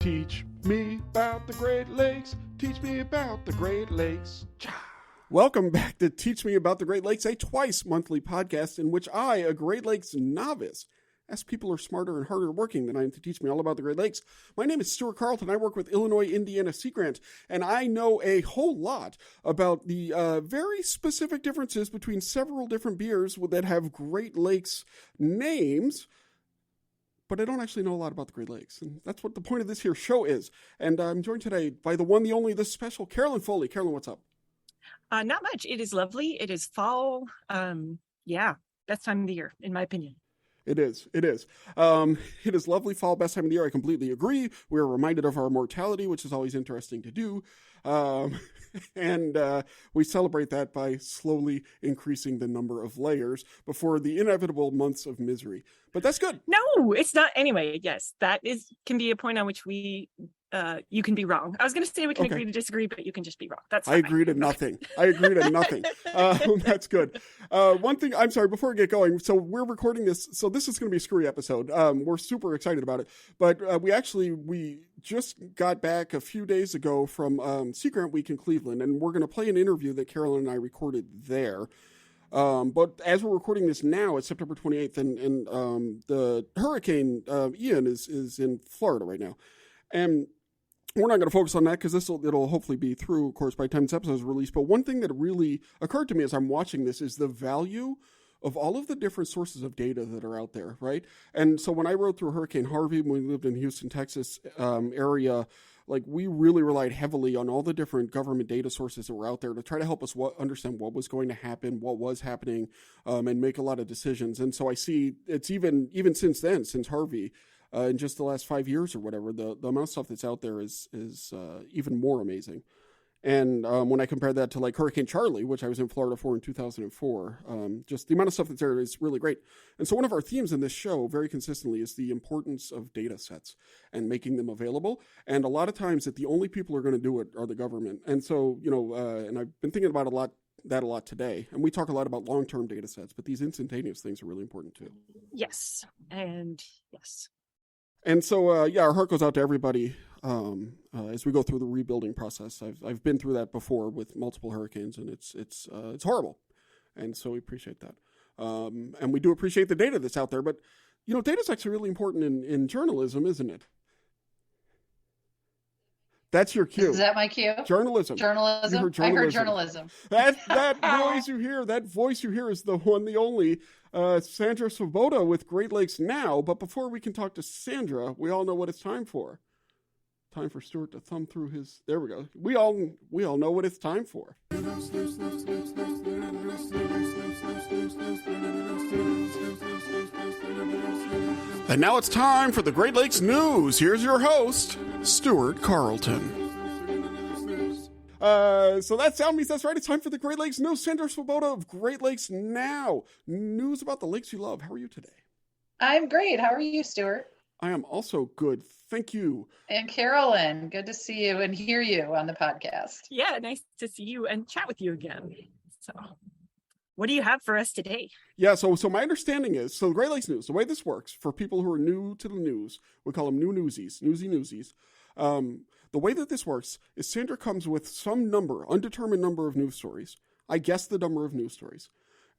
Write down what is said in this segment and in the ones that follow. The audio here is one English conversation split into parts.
Teach me about the Great Lakes. Teach me about the Great Lakes. Welcome back to Teach Me About the Great Lakes, a twice monthly podcast in which I, a Great Lakes novice, ask people who are smarter and harder working than I am to teach me all about the Great Lakes. My name is Stuart Carlton. I work with Illinois Indiana Sea Grant, and I know a whole lot about the very specific differences between several different beers that have Great Lakes names, but I don't actually know a lot about the Great Lakes, and that's what the point of this here show is. And I'm joined today by the one, the only, the special Carolyn Foley. Carolyn, what's up? Not much. It is lovely. It is fall. Best time of the year, in my opinion. It is. It is lovely fall, best time of the year. I completely agree. We're reminded of our mortality, which is always interesting to do. And we celebrate that by slowly increasing the number of layers before the inevitable months of misery. But that's good. No, it's not. Anyway, yes, can be a point on which you can be wrong. I was going to say we can agree to disagree, but you can just be wrong. That's fine. I agree to nothing. That's good. One thing, I'm sorry, before we get going, so we're recording this, so this is going to be a screwy episode. We're super excited about it, but we just got back a few days ago from Sea Grant Week in Cleveland, and we're going to play an interview that Carolyn and I recorded there. But as we're recording this now, it's September 28th, and the Hurricane Ian is in Florida right now. And we're not going to focus on that because it'll hopefully be through, of course, by the time this episode is released. But one thing that really occurred to me as I'm watching this is the value of all of the different sources of data that are out there, right? And so when I rode through Hurricane Harvey, when we lived in Houston, Texas area, like we really relied heavily on all the different government data sources that were out there to try to help us understand what was going to happen, what was happening, and make a lot of decisions. And so I see it's even since then, since Harvey, in just the last 5 years or whatever, the amount of stuff that's out there is even more amazing. And when I compare that to like Hurricane Charlie, which I was in Florida for in 2004, just the amount of stuff that's there is really great. And so one of our themes in this show very consistently is the importance of data sets and making them available. And a lot of times that the only people who are going to do it are the government. And so, and I've been thinking about a lot today. And we talk a lot about long-term data sets, but these instantaneous things are really important too. Yes. And yes. And so, our heart goes out to everybody as we go through the rebuilding process. I've been through that before with multiple hurricanes, and it's horrible. And so we appreciate that. And we do appreciate the data that's out there. But, data is actually really important in journalism, isn't it? That's your cue. Is that my cue? Journalism. Journalism. I heard journalism. That voice you hear is the one, the only, Sandra Svoboda with Great Lakes Now. But before we can talk to Sandra, we all know what it's time for. Time for Stuart to thumb through his. There we go. We all know what it's time for. And now it's time for the Great Lakes News. Here's your host, Stuart Carlton. So that sound means that's right. It's time for the Great Lakes News. Sandra Svoboda of Great Lakes Now. News about the lakes you love. How are you today? I'm great. How are you, Stuart? I am also good. Thank you. And Carolyn, good to see you and hear you on the podcast. Yeah, nice to see you and chat with you again. So what do you have for us today? Yeah, so my understanding is, the Great Lakes News, the way this works, for people who are new to the news, we call them new newsies. The way that this works is Sandra comes with some undetermined number of news stories. I guess the number of news stories.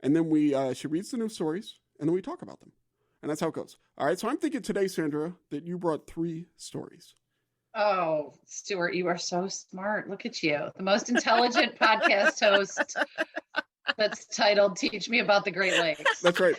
And then she reads the news stories, and then we talk about them. And that's how it goes. All right, so I'm thinking today, Sandra, that you brought 3 stories. Oh, Stuart, you are so smart. Look at you. The most intelligent podcast host that's titled Teach Me About the Great Lakes. That's right.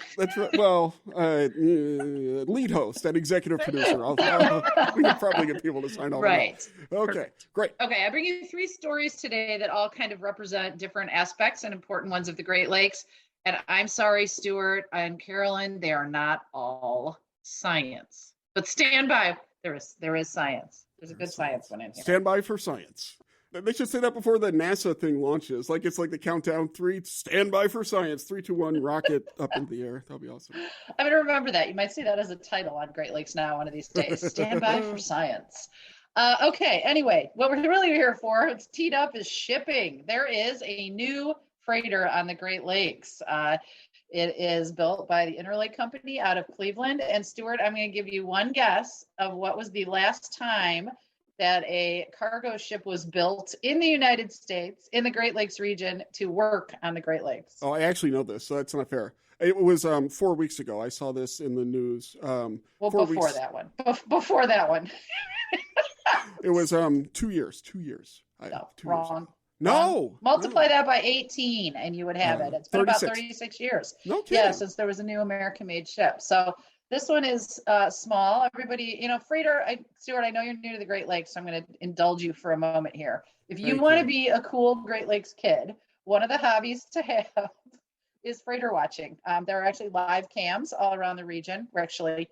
Well, lead host and executive producer. We can probably get people to sign off. Right. Okay, Perfect. Great. Okay, I bring you 3 stories today that all kind of represent different aspects and important ones of the Great Lakes. And I'm sorry, Stuart and Carolyn, they are not all science. But stand by. There is science. There's a good science one in here. Stand by for science. They should say that before the NASA thing launches. Like it's like the countdown 3, stand by for science, 3, 2, 1, rocket up in the air. That'll be awesome. I'm going to remember that. You might see that as a title on Great Lakes Now one of these days. Stand by for science. Okay, anyway, what we're really here for, it's teed up, is shipping. There is a new freighter on the Great Lakes. It is built by the Interlake Company out of Cleveland. And Stuart, I'm going to give you one guess of what was the last time that a cargo ship was built in the United States, in the Great Lakes region, to work on the Great Lakes. Oh, I actually know this, so that's not fair. It was 4 weeks ago. I saw this in the news. Well, before that one. Before that one. It was 2 years. 2 years. No, 2 wrong. Years. No. Multiply that by 18 and you would have it. It's been 36. about 36 years. No kidding. Yeah, since there was a new American-made ship. So this one is small. Everybody, freighter, Stuart, I know you're new to the Great Lakes, so I'm going to indulge you for a moment here. If you want to be a cool Great Lakes kid, one of the hobbies to have is freighter watching. There are actually live cams all around the region. We're actually,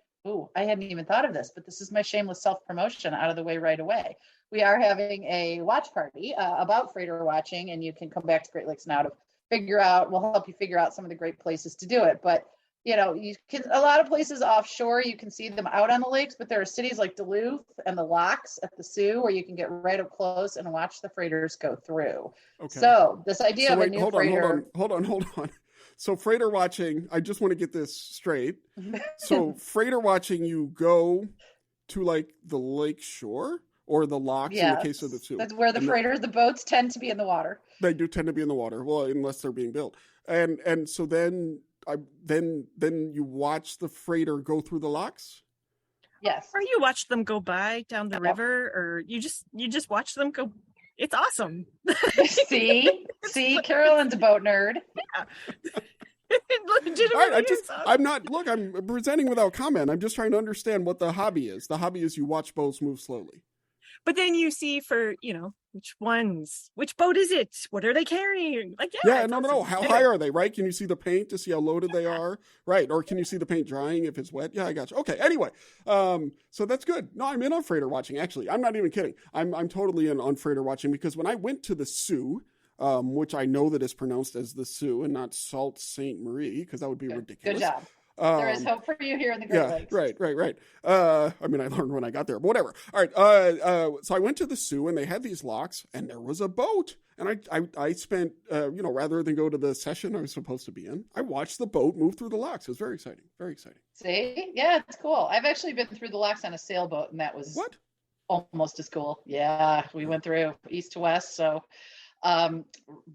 I hadn't even thought of this, but this is my shameless self-promotion out of the way right away. We are having a watch party about freighter watching, and you can come back to Great Lakes Now to we'll help you figure out some of the great places to do it. But, you can, a lot of places offshore, you can see them out on the lakes, but there are cities like Duluth and the locks at the Soo where you can get right up close and watch the freighters go through. Okay. So this idea of a new freighter. Hold on. So freighter watching, I just want to get this straight. So freighter watching, you go to like the lake shore or the locks in the case of the Soo. That's where the boats tend to be in the water. They do tend to be in the water, well, unless they're being built. And so then you watch the freighter go through the locks? Yes. Or you watch them go by down the river, or you just watch them go. It's awesome. See, Carolyn's a boat nerd. Yeah. I'm presenting without comment. I'm just trying to understand what the hobby is. The hobby is you watch boats move slowly. But then you see which boat is it? What are they carrying? Like, no. How high are they, right? Can you see the paint to see how loaded they are? Right. Or can you see the paint drying if it's wet? Yeah, I got you. Okay. Anyway, so that's good. No, I'm in on freighter watching, actually. I'm not even kidding. I'm totally in on freighter watching because when I went to the Soo, which I know that is pronounced as the Soo and not Sault Ste. Marie, because that would be ridiculous. Good job. There is hope for you here in the Great Lakes. Right. I learned when I got there, but whatever. All right. So I went to the Soo and they had these locks and there was a boat. And I spent, rather than go to the session I was supposed to be in, I watched the boat move through the locks. It was very exciting. Very exciting. See? Yeah, it's cool. I've actually been through the locks on a sailboat and that was almost as cool. Yeah, we went through east to west. So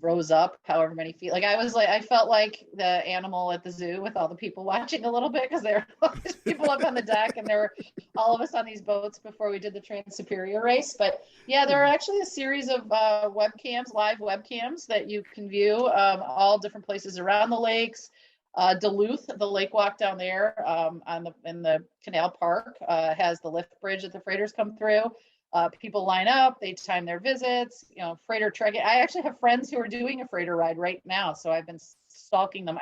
rose up however many feet. I felt like the animal at the zoo with all the people watching a little bit because there were all these people up on the deck and there were all of us on these boats before we did the Trans Superior race. But yeah, there are actually a series of live webcams that you can view all different places around the lakes. Duluth, the lake walk down there in the canal park has the lift bridge that the freighters come through. People line up, they time their visits, freighter trekking. I actually have friends who are doing a freighter ride right now. So I've been stalking them.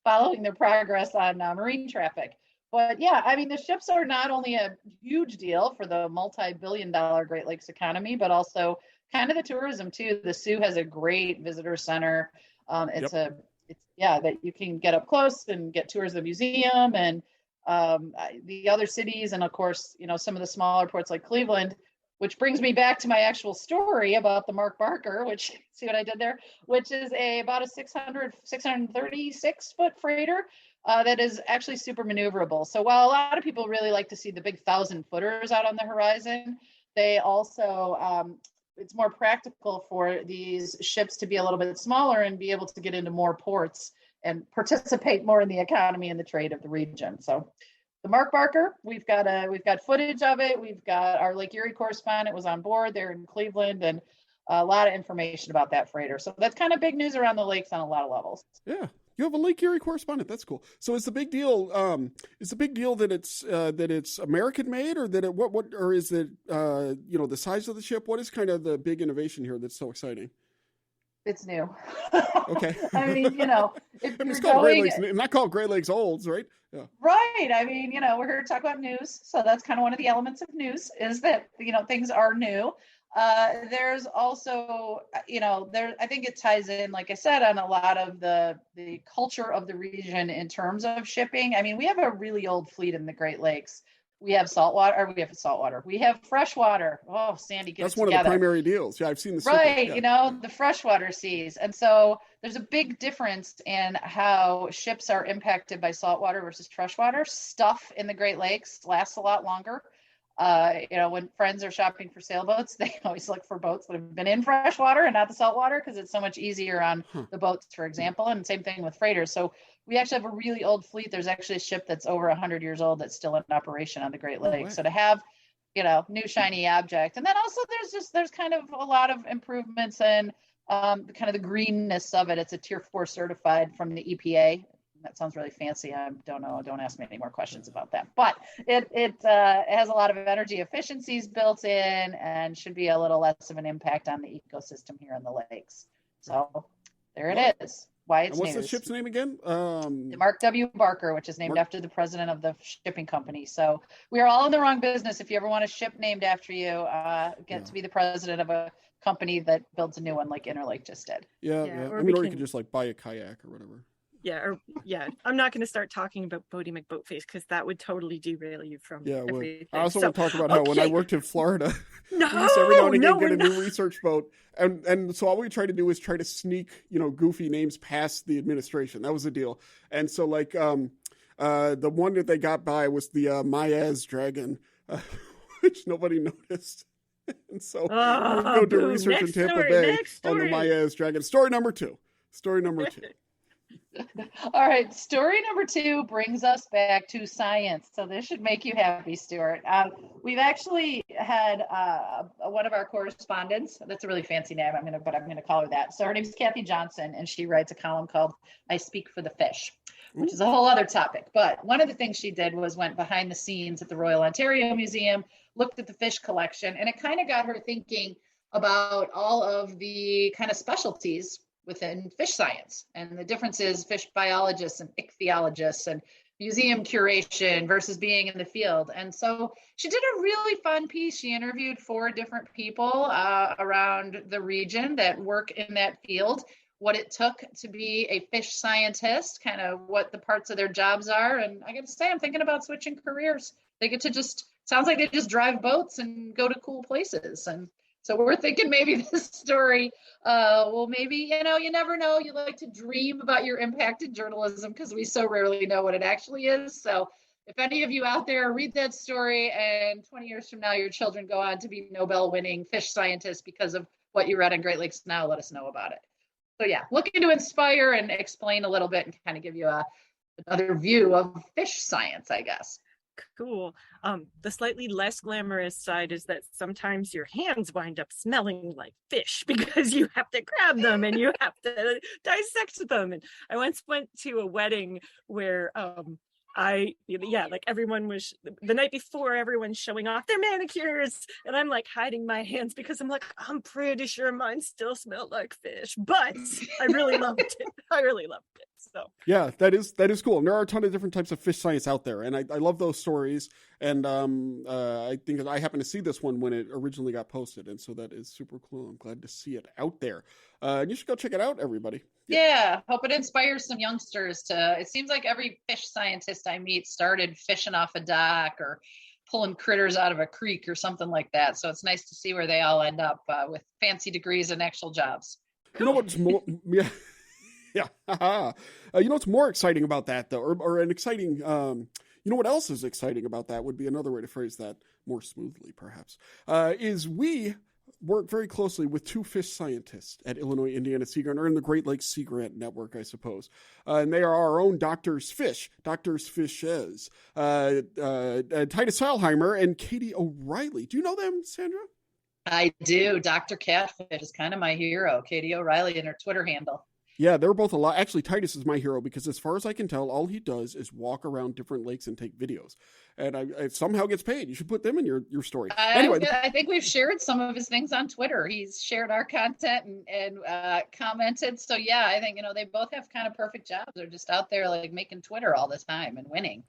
Following their progress on marine traffic. But yeah, the ships are not only a huge deal for the multi-billion-dollar Great Lakes economy, but also kind of the tourism too. The Soo has a great visitor center. That you can get up close and get tours of the museum and the other cities. And of course, some of the smaller ports like Cleveland, which brings me back to my actual story about the Mark Barker, which, see what I did there, which is about a 636 foot freighter that is actually super maneuverable. So while a lot of people really like to see the big 1,000-footers out on the horizon, they also, it's more practical for these ships to be a little bit smaller and be able to get into more ports and participate more in the economy and the trade of the region. So the Mark Barker, we've got footage of it. We've got our Lake Erie correspondent was on board there in Cleveland, and a lot of information about that freighter. So that's kind of big news around the lakes on a lot of levels. Yeah, you have a Lake Erie correspondent. That's cool. So is the big deal? That it's American made, or that or is it the size of the ship? What is kind of the big innovation here that's so exciting? It's new. Okay. It's called Great Lakes, not called Great Lakes Olds, right? Yeah. Right. We're here to talk about news. So that's kind of one of the elements of news is that, things are new. There's also, I think it ties in, like I said, on a lot of the culture of the region in terms of shipping. We have a really old fleet in the Great Lakes. We have saltwater, or we have saltwater. We have freshwater. Oh, Sandy, That's one of the primary deals. Yeah, I've seen the right. Yeah. The freshwater seas. And so there's a big difference in how ships are impacted by saltwater versus freshwater. Stuff in the Great Lakes lasts a lot longer. When friends are shopping for sailboats, they always look for boats that have been in freshwater and not the saltwater because it's so much easier on the boats, for example. And same thing with freighters. So we actually have a really old fleet. There's actually a ship that's over 100 years old that's still in operation on the Great Lakes. Wow. So to have, new shiny object, and then also there's kind of a lot of improvements in kind of the greenness of it. It's a Tier 4 certified from the EPA. That sounds really fancy. I don't know. Don't ask me any more questions about that. But it has a lot of energy efficiencies built in and should be a little less of an impact on the ecosystem here in the lakes. So there it is. Why it's what's news. the ship's name again? The Mark W. Barker, which is named after the president of the shipping company. So we are all in the wrong business. If you ever want a ship named after you, get to be the president of a company that builds a new one like Interlake just did. Yeah. Or you could just buy a kayak or whatever. I'm not going to start talking about Bodie McBoatface because that would totally derail you from everything. I also want to talk about how when I worked in Florida, we used No, to every now and again no, get a we're new research boat, and so all we try to do is try to sneak goofy names past the administration. That was the deal. And so the one that they got by was the Mayaz Dragon, which nobody noticed. And so we go do research in Tampa Bay on the Mayaz Dragon. Story number two. All right, story number 2 brings us back to science. So this should make you happy, Stuart. We've actually had one of our correspondents. That's a really fancy name. I'm gonna call her that. So her name's Kathy Johnson, and she writes a column called "I Speak for the Fish," which is a whole other topic. But one of the things she did was went behind the scenes at the Royal Ontario Museum, looked at the fish collection, and it kind of got her thinking about all of the kind of specialties within fish science and the differences fish biologists and ichthyologists and museum curation versus being in the field. And so she did a really fun piece. She interviewed 4 different people around the region that work in that field, what it took to be a fish scientist, kind of what the parts of their jobs are. And I got to say, I'm thinking about switching careers. They get to sounds like they just drive boats and go to cool places. And so we're thinking maybe this story, maybe, you never know. You like to dream about your impact in journalism because we so rarely know what it actually is. So if any of you out there read that story and 20 years from now, your children go on to be Nobel-winning fish scientists because of what you read on Great Lakes Now, let us know about it. So looking to inspire and explain a little bit and kind of give you another view of fish science, I guess. Cool. The slightly less glamorous side is that sometimes your hands wind up smelling like fish because you have to grab them and you have to dissect them. And I once went to a wedding where everyone was the night before, everyone's showing off their manicures, and I'm hiding my hands because I'm pretty sure mine still smelled like fish, but I really loved it. So yeah, that is cool. And there are a ton of different types of fish science out there, and I love those stories. And I think I happened to see this one when it originally got posted, and so that is super cool. I'm glad to see it out there. And you should go check it out, everybody. Yeah, hope it inspires some youngsters it seems like every fish scientist I meet started fishing off a dock or pulling critters out of a creek or something like that. So it's nice to see where they all end up with fancy degrees and actual jobs. You know what's more, yeah. What's more exciting about that, though, or an exciting, what else is exciting about that would be another way to phrase that more smoothly, perhaps, is we work very closely with 2 fish scientists at Illinois Indiana Sea Grant, or in the Great Lakes Sea Grant Network, I suppose. And they are our own Doctors Fishes, Titus Seilheimer and Katie O'Reilly. Do you know them, Sandra? I do. Dr. Catfish is kind of my hero, Katie O'Reilly, and her Twitter handle. Yeah, they're both a lot. Actually, Titus is my hero because as far as I can tell, all he does is walk around different lakes and take videos. And I somehow gets paid. You should put them in your story. Anyway, I think we've shared some of his things on Twitter. He's shared our content and commented. So I think, they both have kind of perfect jobs. They're just out there making Twitter all the time and winning.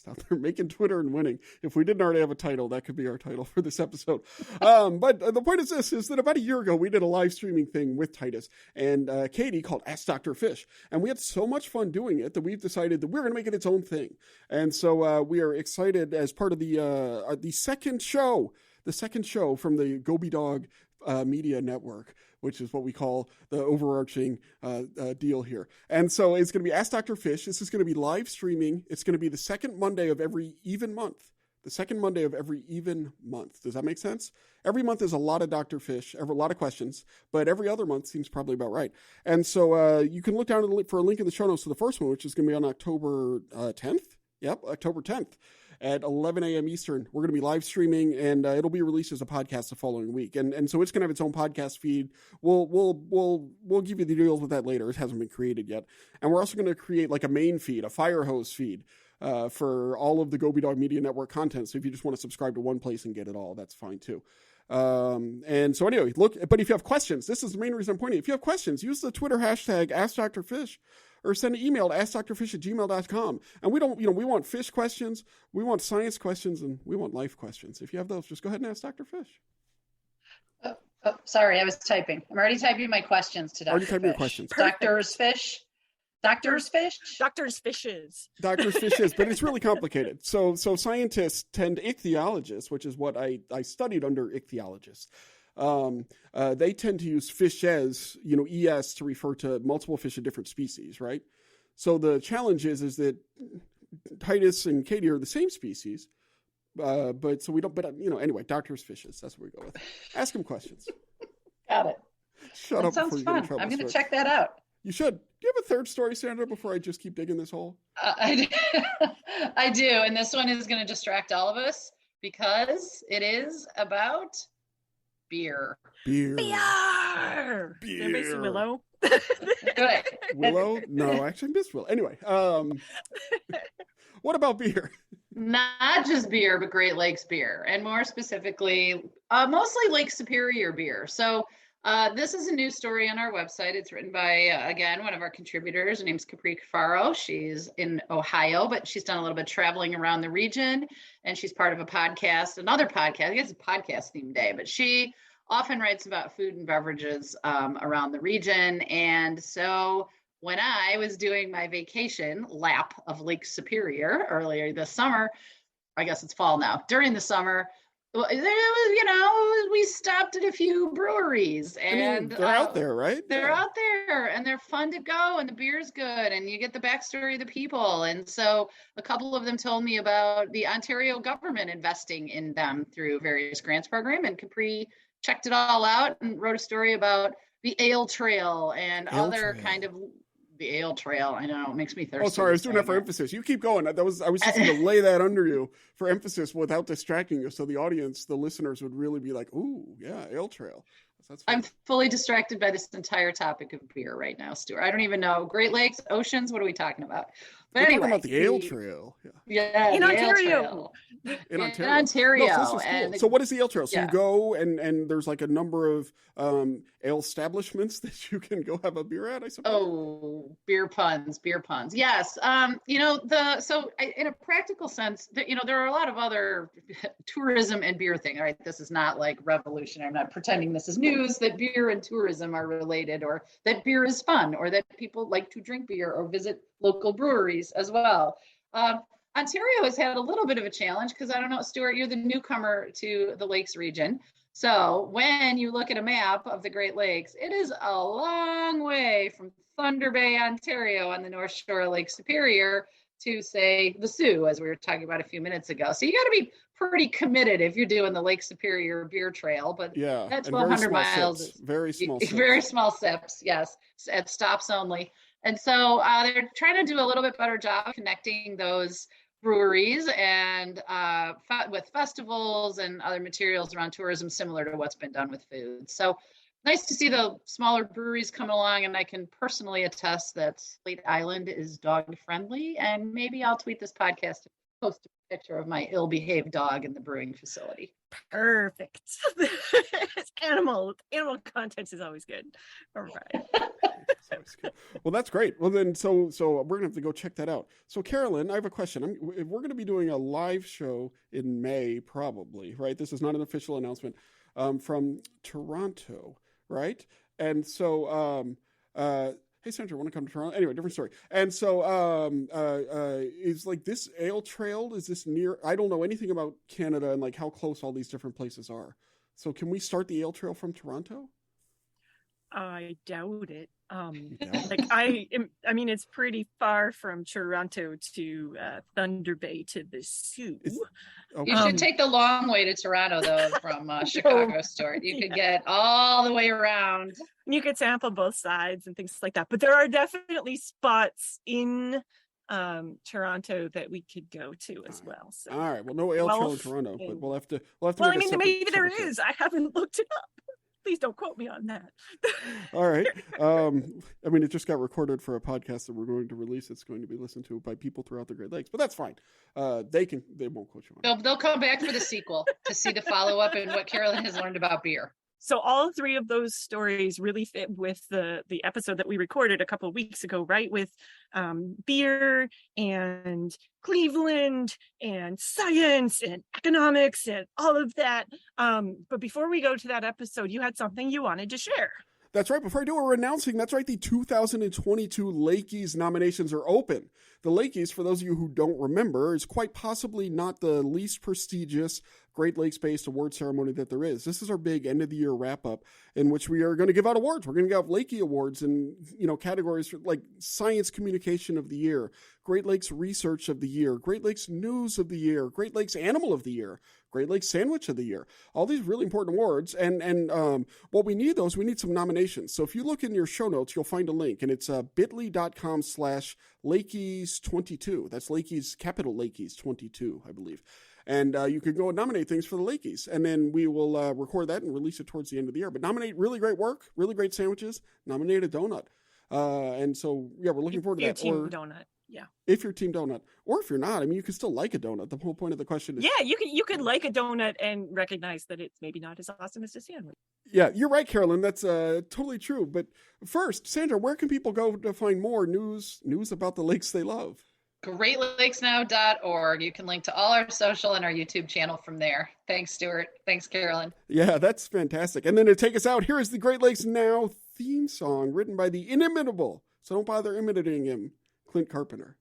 podcast out there, making Twitter and winning. If we didn't already have a title, that could be our title for this episode. But the point is this, is that about a year ago, we did a live streaming thing with Titus and Katie called Ask Dr. Fish. And we had so much fun doing it that we've decided that we're going to make it its own thing. And so we are excited as part of the second show from the Goby Dog Media Network, which is what we call the overarching deal here. And so it's going to be Ask Dr. Fish. This is going to be live streaming. It's going to be the second Monday of every even month. The second Monday of every even month. Does that make sense? Every month is a lot of Dr. Fish, a lot of questions, but every other month seems probably about right. And so you can look down for a link in the show notes to the first one, which is going to be on October 10th. Yep, October 10th. At 11 a.m. Eastern. We're going to be live streaming, and it'll be released as a podcast the following week. And so it's going to have its own podcast feed. We'll give you the deals with that later. It hasn't been created yet. And we're also going to create like a main feed, a fire hose feed for all of the Goby Dog Media Network content. So if you just want to subscribe to one place and get it all, that's fine too. And so anyway, look, but if you have questions, this is the main reason I'm pointing. If you have questions, use the Twitter hashtag AskDrFish. Or send an email to askdrfish@gmail.com. And we don't, we want fish questions, we want science questions, and we want life questions. If you have those, just go ahead and ask Dr. Fish. Oh, sorry, I was typing. I'm already typing my questions to Dr. Already typing Fish. your questions. Doctor's Fish? Doctor's Fish? Doctor's Fishes. Doctor's Fishes, but it's really complicated. So scientists ichthyologists, which is what I studied under ichthyologists. They tend to use fishes, ES to refer to multiple fish of different species, right? So the challenge is that Titus and Katie are the same species, but anyway, Doctor's Fishes, that's what we go with. Ask them questions. Got it. Shut that up. Sounds fun. I'm going to check that out. You should. Do you have a third story, Sandra, before I just keep digging this hole? I do. And this one is going to distract all of us because it is about beer. Beer. Did I miss Willow? Willow? No, actually missed Willow. Anyway, what about beer? Not just beer, but Great Lakes beer, and more specifically, mostly Lake Superior beer. So this is a news story on our website. It's written by, again, one of our contributors. Her name's Capri Cafaro. She's in Ohio, but she's done a little bit of traveling around the region, and she's part of a podcast, another podcast. I guess it's a podcast themed day, but she often writes about food and beverages around the region. And so when I was doing my vacation lap of Lake Superior earlier this summer, I guess it's fall now, during the summer, well, there was, we stopped at a few breweries, and they're out there, right? They're out there, and they're fun to go, and the beer's good, and you get the backstory of the people. And so a couple of them told me about the Ontario government investing in them through various grants program, and Capri checked it all out and wrote a story about the Ale Trail and kind of the Ale Trail. I know, it makes me thirsty. Oh, sorry, I was doing that for emphasis. You keep going. I was just going to lay that under you for emphasis without distracting you, so the audience, the listeners, would really be like, "Ooh, yeah, Ale Trail." I'm fully distracted by this entire topic of beer right now, Stuart. I don't even know. Great Lakes, oceans. What are we talking about? But We're talking about the Ale Trail. Yeah, in Ontario. In Ontario. In Ontario. No, so this is cool. So what is the Ale Trail? So yeah. you go and there's like a number of ale establishments that you can go have a beer at, I suppose. Oh, beer puns. Yes. In a practical sense, there are a lot of other tourism and beer thing. All right, this is not like revolutionary. I'm not pretending this is news that beer and tourism are related, or that beer is fun, or that people like to drink beer or visit local breweries as well. Ontario has had a little bit of a challenge because I don't know, Stuart, you're the newcomer to the Lakes region. So when you look at a map of the Great Lakes, it is a long way from Thunder Bay, Ontario on the North Shore of Lake Superior to, say, the Sioux, as we were talking about a few minutes ago. So you got to be pretty committed if you're doing the Lake Superior beer trail, but yeah, that's 1,200 miles. Very small sips. Very small sips, yes, at stops only. And so they're trying to do a little bit better job connecting those breweries and with festivals and other materials around tourism, similar to what's been done with food. So nice to see the smaller breweries come along, and I can personally attest that Slate Island is dog friendly, and maybe I'll tweet this podcast and post a picture of my ill-behaved dog in the brewing facility. Perfect. Animal content is always good. All right. Well, that's great. Well, then, so we're gonna have to go check that out. So, Carolyn, I have a question. We're gonna be doing a live show in May, probably, right? This is not an official announcement, from Toronto, right? And so, hey, Sandra, want to come to Toronto? Anyway, different story. And so, is like this ale trail? Is this near? I don't know anything about Canada and like how close all these different places are. So, can we start the ale trail from Toronto? I doubt it. I mean, it's pretty far from Toronto to Thunder Bay to the Sioux. You should take the long way to Toronto, though, from Chicago, Stuart. You could get all the way around. You could sample both sides and things like that. But there are definitely spots in Toronto that we could go to as well. So, all right. Well, no ale trail in Toronto, but we'll have to. Well, I mean, maybe there is. I haven't looked it up. Please don't quote me on that. All right. I mean, it just got recorded for a podcast that we're going to release. It's going to be listened to by people throughout the Great Lakes, but that's fine. They won't quote you on it. They'll come back for the sequel to see the follow-up and what Carolyn has learned about beer. So all three of those stories really fit with the episode that we recorded a couple of weeks ago, right? With beer and Cleveland and science and economics and all of that. But before we go to that episode, you had something you wanted to share. That's right. Before I do, we're announcing, that's right, the 2022 Lakeys nominations are open. The Lakeys, for those of you who don't remember, is quite possibly not the least prestigious Great Lakes-based award ceremony that there is. This is our big end-of-the-year wrap-up in which we are going to give out awards. We're going to give out Lakey Awards in, categories for, like Science Communication of the Year, Great Lakes Research of the Year, Great Lakes News of the Year, Great Lakes Animal of the Year, Great Lakes Sandwich of the Year. All these really important awards. And what we need, though, is we need some nominations. So if you look in your show notes, you'll find a link, and it's bit.ly/Lakeys22. That's Lakeys, capital Lakeys 22, I believe. And you can go and nominate things for the Lakeys. And then we will record that and release it towards the end of the year. But nominate really great work, really great sandwiches, nominate a donut. And so, yeah, we're looking forward to that. Team donut. Yeah. If you're Team Donut. Or if you're not, I mean, you can still like a donut. The whole point of the question is... Yeah, you can like a donut and recognize that it's maybe not as awesome as a sandwich. Yeah, you're right, Carolyn. That's totally true. But first, Sandra, where can people go to find more news about the lakes they love? GreatLakesNow.org. You can link to all our social and our YouTube channel from there. Thanks, Stuart. Thanks, Carolyn. Yeah, that's fantastic. And then to take us out, here is the Great Lakes Now theme song written by the inimitable, so don't bother imitating him, Clint Carpenter.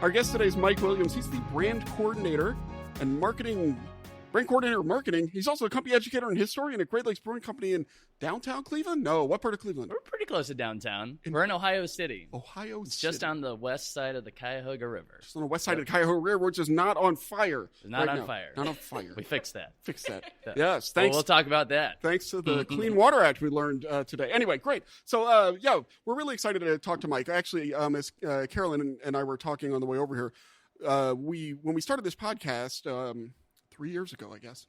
Our guest today is Mike Williams. He's the brand coordinator of marketing. He's also a company educator and historian at Great Lakes Brewing Company in downtown Cleveland? No, what part of Cleveland? We're pretty close to downtown. We're in Ohio City. It's just on the west side of the Cuyahoga River. Just on the west side of the Cuyahoga River, which is not on fire. Not on fire. Not on fire. We fixed that. Yes, thanks. Well, we'll talk about that. Thanks to the Clean Water Act we learned today. Anyway, great. So, we're really excited to talk to Mike. Actually, as Carolyn and I were talking on the way over here, when we started this podcast 3 years ago, I guess,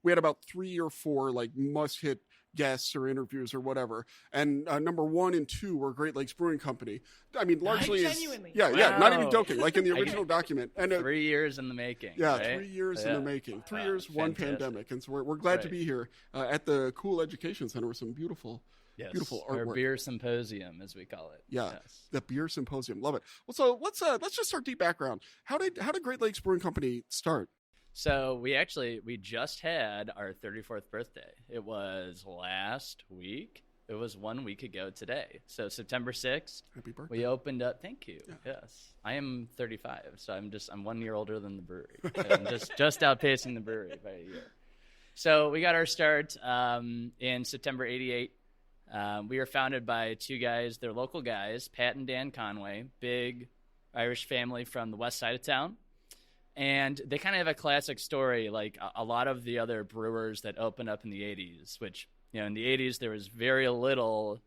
we had about 3 or 4 like must-hit guests or interviews or whatever, and number 1 and 2 were Great Lakes Brewing Company. I mean, largely, genuinely. Yeah, not even joking. Like in the original document, and 3 years in the making. Yeah, right? 3 years in the making. 3 years, fantastic. one pandemic, and so we're glad to be here at the Cool Education Center with some beautiful artwork. Our beer symposium, as we call it. Yeah, yes. The beer symposium. Love it. Well, so let's just start deep background. How did Great Lakes Brewing Company start? So we just had our 34th birthday. It was last week. It was 1 week ago today. So September 6th. Happy birthday. We opened up. Thank you. Yeah. Yes. I am 35, so I'm 1 year older than the brewery. I'm just outpacing the brewery by a year. So we got our start in September 88. We were founded by 2 guys. They're local guys, Pat and Dan Conway, big Irish family from the west side of town. And they kind of have a classic story, like a lot of the other brewers that opened up in the 80s, which, in the 80s, there was very little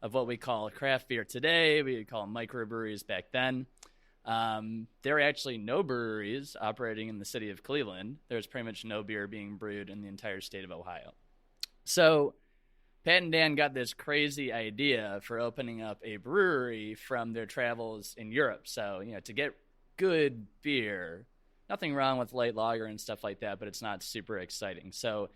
of what we call craft beer today. We would call them microbreweries back then. There are actually no breweries operating in the city of Cleveland. There's pretty much no beer being brewed in the entire state of Ohio. So Pat and Dan got this crazy idea for opening up a brewery from their travels in Europe. So, to get good beer, nothing wrong with light lager and stuff like that, but it's not super exciting. So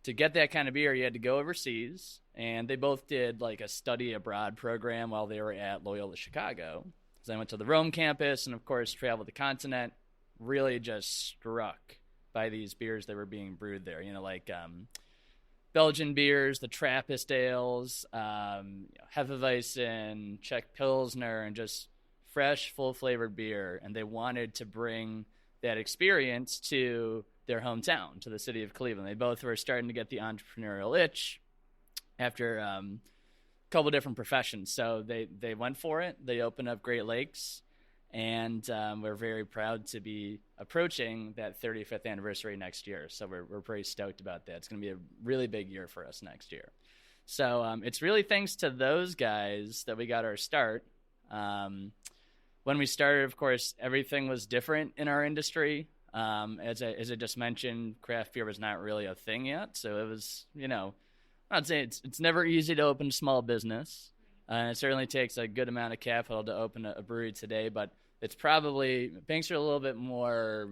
to get that kind of beer, you had to go overseas, and they both did like a study abroad program while they were at Loyola Chicago. So I went to the Rome campus and, of course, traveled the continent, really just struck by these beers that were being brewed there, like Belgian beers, the Trappist ales, Hefeweizen, Czech Pilsner, and just fresh, full-flavored beer. And they wanted to bring that experience to their hometown, to the city of Cleveland. They both were starting to get the entrepreneurial itch after a couple different professions. So they went for it. They opened up Great Lakes, and we're very proud to be approaching that 35th anniversary next year. So we're pretty stoked about that. It's going to be a really big year for us next year. So it's really thanks to those guys that we got our start. When we started, of course, everything was different in our industry. As I just mentioned, craft beer was not really a thing yet. So it was, I'd say it's never easy to open a small business. It certainly takes a good amount of capital to open a brewery today, but it's probably, banks are a little bit more,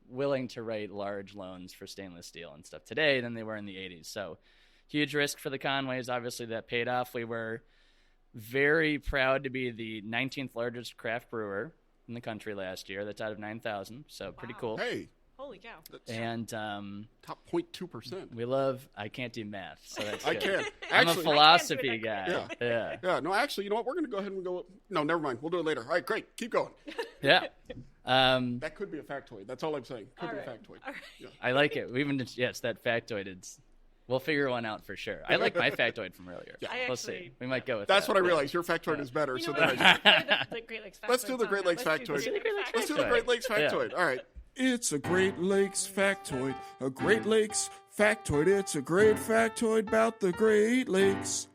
willing to write large loans for stainless steel and stuff today than they were in the 80s. So huge risk for the Conways. Obviously that paid off. We were very proud to be the 19th largest craft brewer in the country last year. That's out of 9,000, so pretty cool. Hey, holy cow! And top 0.2%. We love. I can't do math, so that's good. I can't. I'm actually, a philosophy guy. Yeah. No, actually, you know what? We're going to go ahead and go. No, never mind. We'll do it later. All right, great. Keep going. Yeah. That could be a factoid. That's all I'm saying. Could be a factoid. Right. Yeah. I like it. Yes, that factoid. We'll figure one out for sure. I like my factoid from earlier. Yeah. We'll see. We might go with That's that. what I realized. Your factoid is better. So then the Great Lakes let's do the Great Lakes factoid. Let's do the Great Lakes factoid. All right. It's a Great Lakes factoid. A Great Lakes factoid. It's a great factoid about the Great Lakes.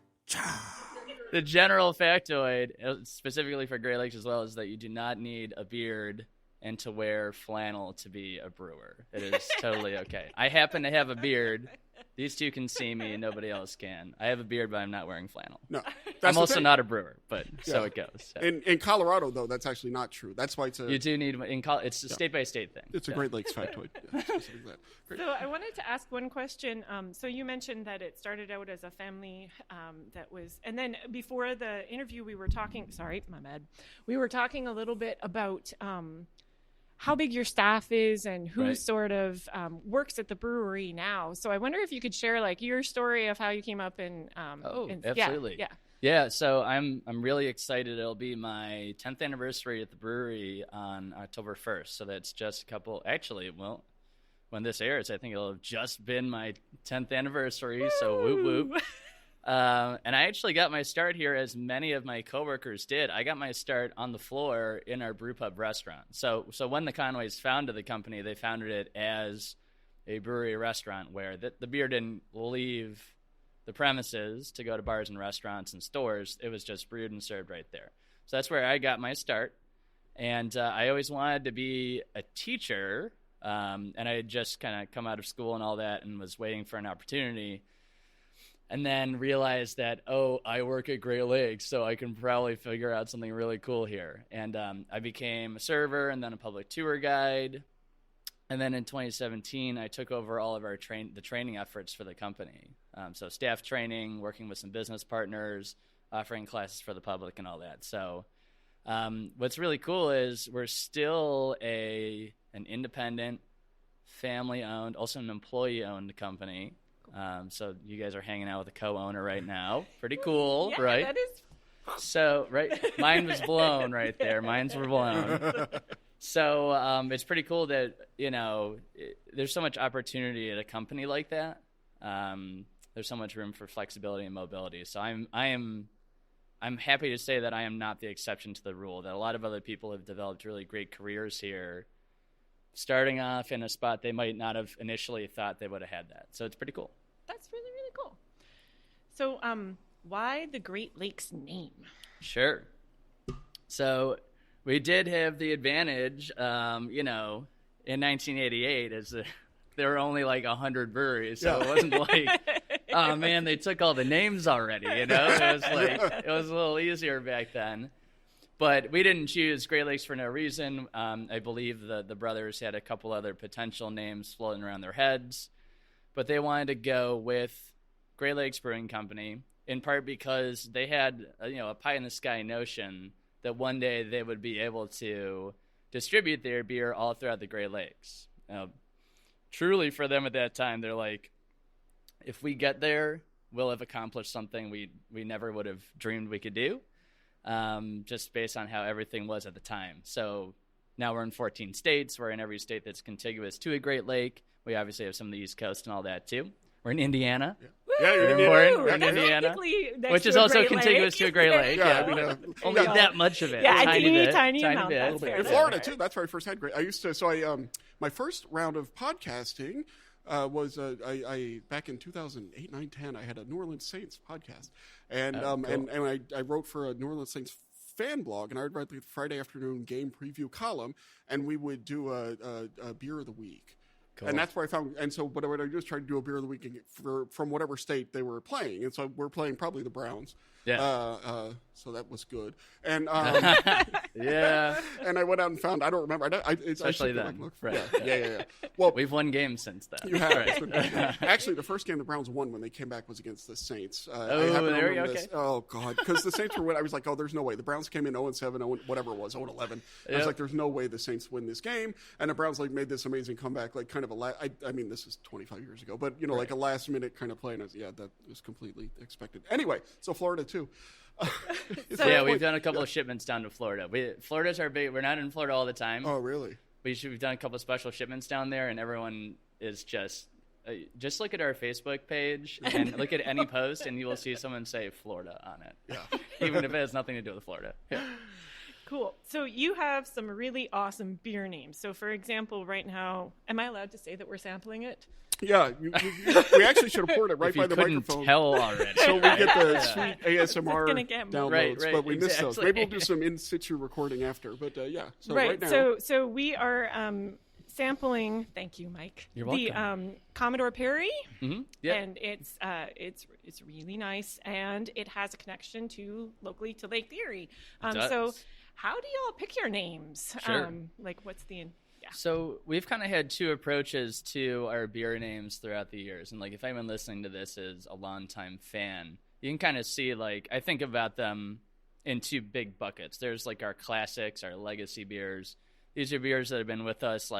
The general factoid, specifically for Great Lakes as well, is that you do not need a beard and to wear flannel to be a brewer. It is totally okay. I happen to have a beard. These two can see me, and nobody else can. I have a beard, but I'm not wearing flannel. No, I'm also not a brewer, but so it goes. So. In Colorado, though, that's actually not true. That's why you do need it's a state by state thing. It's a Great Lakes factoid. So I wanted to ask one question. So you mentioned that it started out as a family and then before the interview, we were talking. Sorry, my bad. We were talking a little bit about how big your staff is and who sort of works at the brewery now. So I wonder if you could share like your story of how you came up in. Absolutely. Yeah. So I'm really excited. It'll be my 10th anniversary at the brewery on October 1st. So that's just a couple. Actually, well, when this airs, I think it'll have just been my 10th anniversary. Woo! So whoop whoop. And I actually got my start here, as many of my coworkers did. I got my start on the floor in our brew pub restaurant. So when the Conways founded the company, they founded it as a brewery restaurant where the beer didn't leave the premises to go to bars and restaurants and stores. It was just brewed and served right there. So that's where I got my start. And I always wanted to be a teacher. And I had just kind of come out of school and all that and was waiting for an opportunity. And then realized that, I work at Great Lakes, so I can probably figure out something really cool here. And I became a server and then a public tour guide. And then in 2017, I took over all of the training efforts for the company. So staff training, working with some business partners, offering classes for the public and all that. So what's really cool is we're still an independent, family-owned, also an employee-owned company. So you guys are hanging out with a co-owner right now. Pretty cool, yeah, right? That is. So, right, mine was blown right there. Mines were blown. So it's pretty cool that, there's so much opportunity at a company like that. There's so much room for flexibility and mobility. So I'm happy to say that I am not the exception to the rule, that a lot of other people have developed really great careers here, starting off in a spot they might not have initially thought they would have had that. So it's pretty cool. That's really, really cool. So why the Great Lakes name? Sure. So we did have the advantage, in 1988, there were only like 100 breweries, so it wasn't like, oh man, they took all the names already. It was like it was a little easier back then. But we didn't choose Great Lakes for no reason. I believe the brothers had a couple other potential names floating around their heads, but they wanted to go with Great Lakes Brewing Company, in part because they had a pie in the sky notion that one day they would be able to distribute their beer all throughout the Great Lakes. Truly, for them at that time, they're like, if we get there, we'll have accomplished something we never would have dreamed we could do, just based on how everything was at the time. So now we're in 14 states. We're in every state that's contiguous to a Great Lake. We obviously have some of the East Coast and all that, too. We're in Indiana. Yeah, you're in Indiana. We're in Indiana, which is also contiguous to a Great Lake. Yeah, only that much of it. Yeah, a tiny amount. bit. That's fair. In Florida too. That's where I first had great. I used to. So my first round of podcasting was I back in 2008, 9, 10. I had a New Orleans Saints podcast, and cool. and I wrote for a New Orleans Saints fan blog, and I would write the Friday afternoon game preview column, and we would do a beer of the week. Cool. And that's where I found, and so what I would do is try to do a beer of the week from whatever state they were playing, and so we're playing probably the Browns. Yeah. So that was good, and yeah. And I went out and found, I don't remember, especially then. Right. Yeah. Well, we've won games since then. You have. Right. Actually, the first game the Browns won when they came back was against the Saints. There you go. Okay. Oh God, because the Saints were winning. I was like, oh, there's no way. The Browns came in 0-7, whatever it was, 0-11. I was like, there's no way the Saints win this game, and the Browns made this amazing comeback, kind of I mean, this is 25 years ago, but like a last minute kind of play, and I was, that was completely expected. Anyway, so Florida too. We've done a couple of shipments down to Florida. Florida's our big. We're not in Florida all the time. Oh, really? We've done a couple of special shipments down there, and everyone is just look at our Facebook page and look at any post, and you will see someone say Florida on it. Yeah, even if it has nothing to do with Florida. Yeah. Cool. So you have some really awesome beer names. So, for example, right now, am I allowed to say that we're sampling it? Yeah, we actually should have poured it right by the microphone. If tell already. So we get the sweet ASMR downloads, right, but we missed those. Maybe we'll do some in situ recording after. But so right now. So we are sampling. Thank you, Mike. You're welcome. The Commodore Perry, Yep. and it's really nice, and it has a connection locally to Lake Erie. So how do y'all pick your names? Sure. What's the So we've kind of had two approaches to our beer names throughout the years. And if anyone listening to this is a longtime fan, you can kind of see, I think about them in two big buckets. There's our classics, our legacy beers. These are beers that have been with us,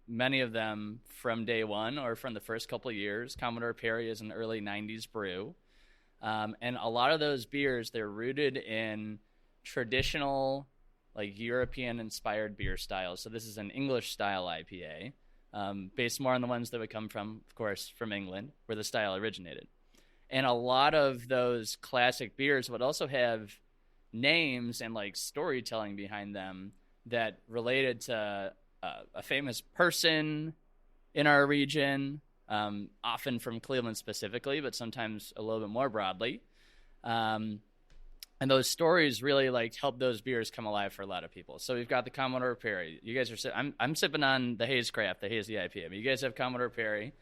many of them from day one or from the first couple of years. Commodore Perry is an early 90s brew. And a lot of those beers, they're rooted in traditional European-inspired beer styles. So this is an English-style IPA, based more on the ones that would come from, of course, from England, where the style originated. And a lot of those classic beers would also have names and storytelling behind them that related to a famous person in our region, often from Cleveland specifically, but sometimes a little bit more broadly. And those stories really help those beers come alive for a lot of people. So we've got the Commodore Perry. You guys are I'm sipping on the Haze Craft, the Hazy IPA. But you guys have Commodore Perry.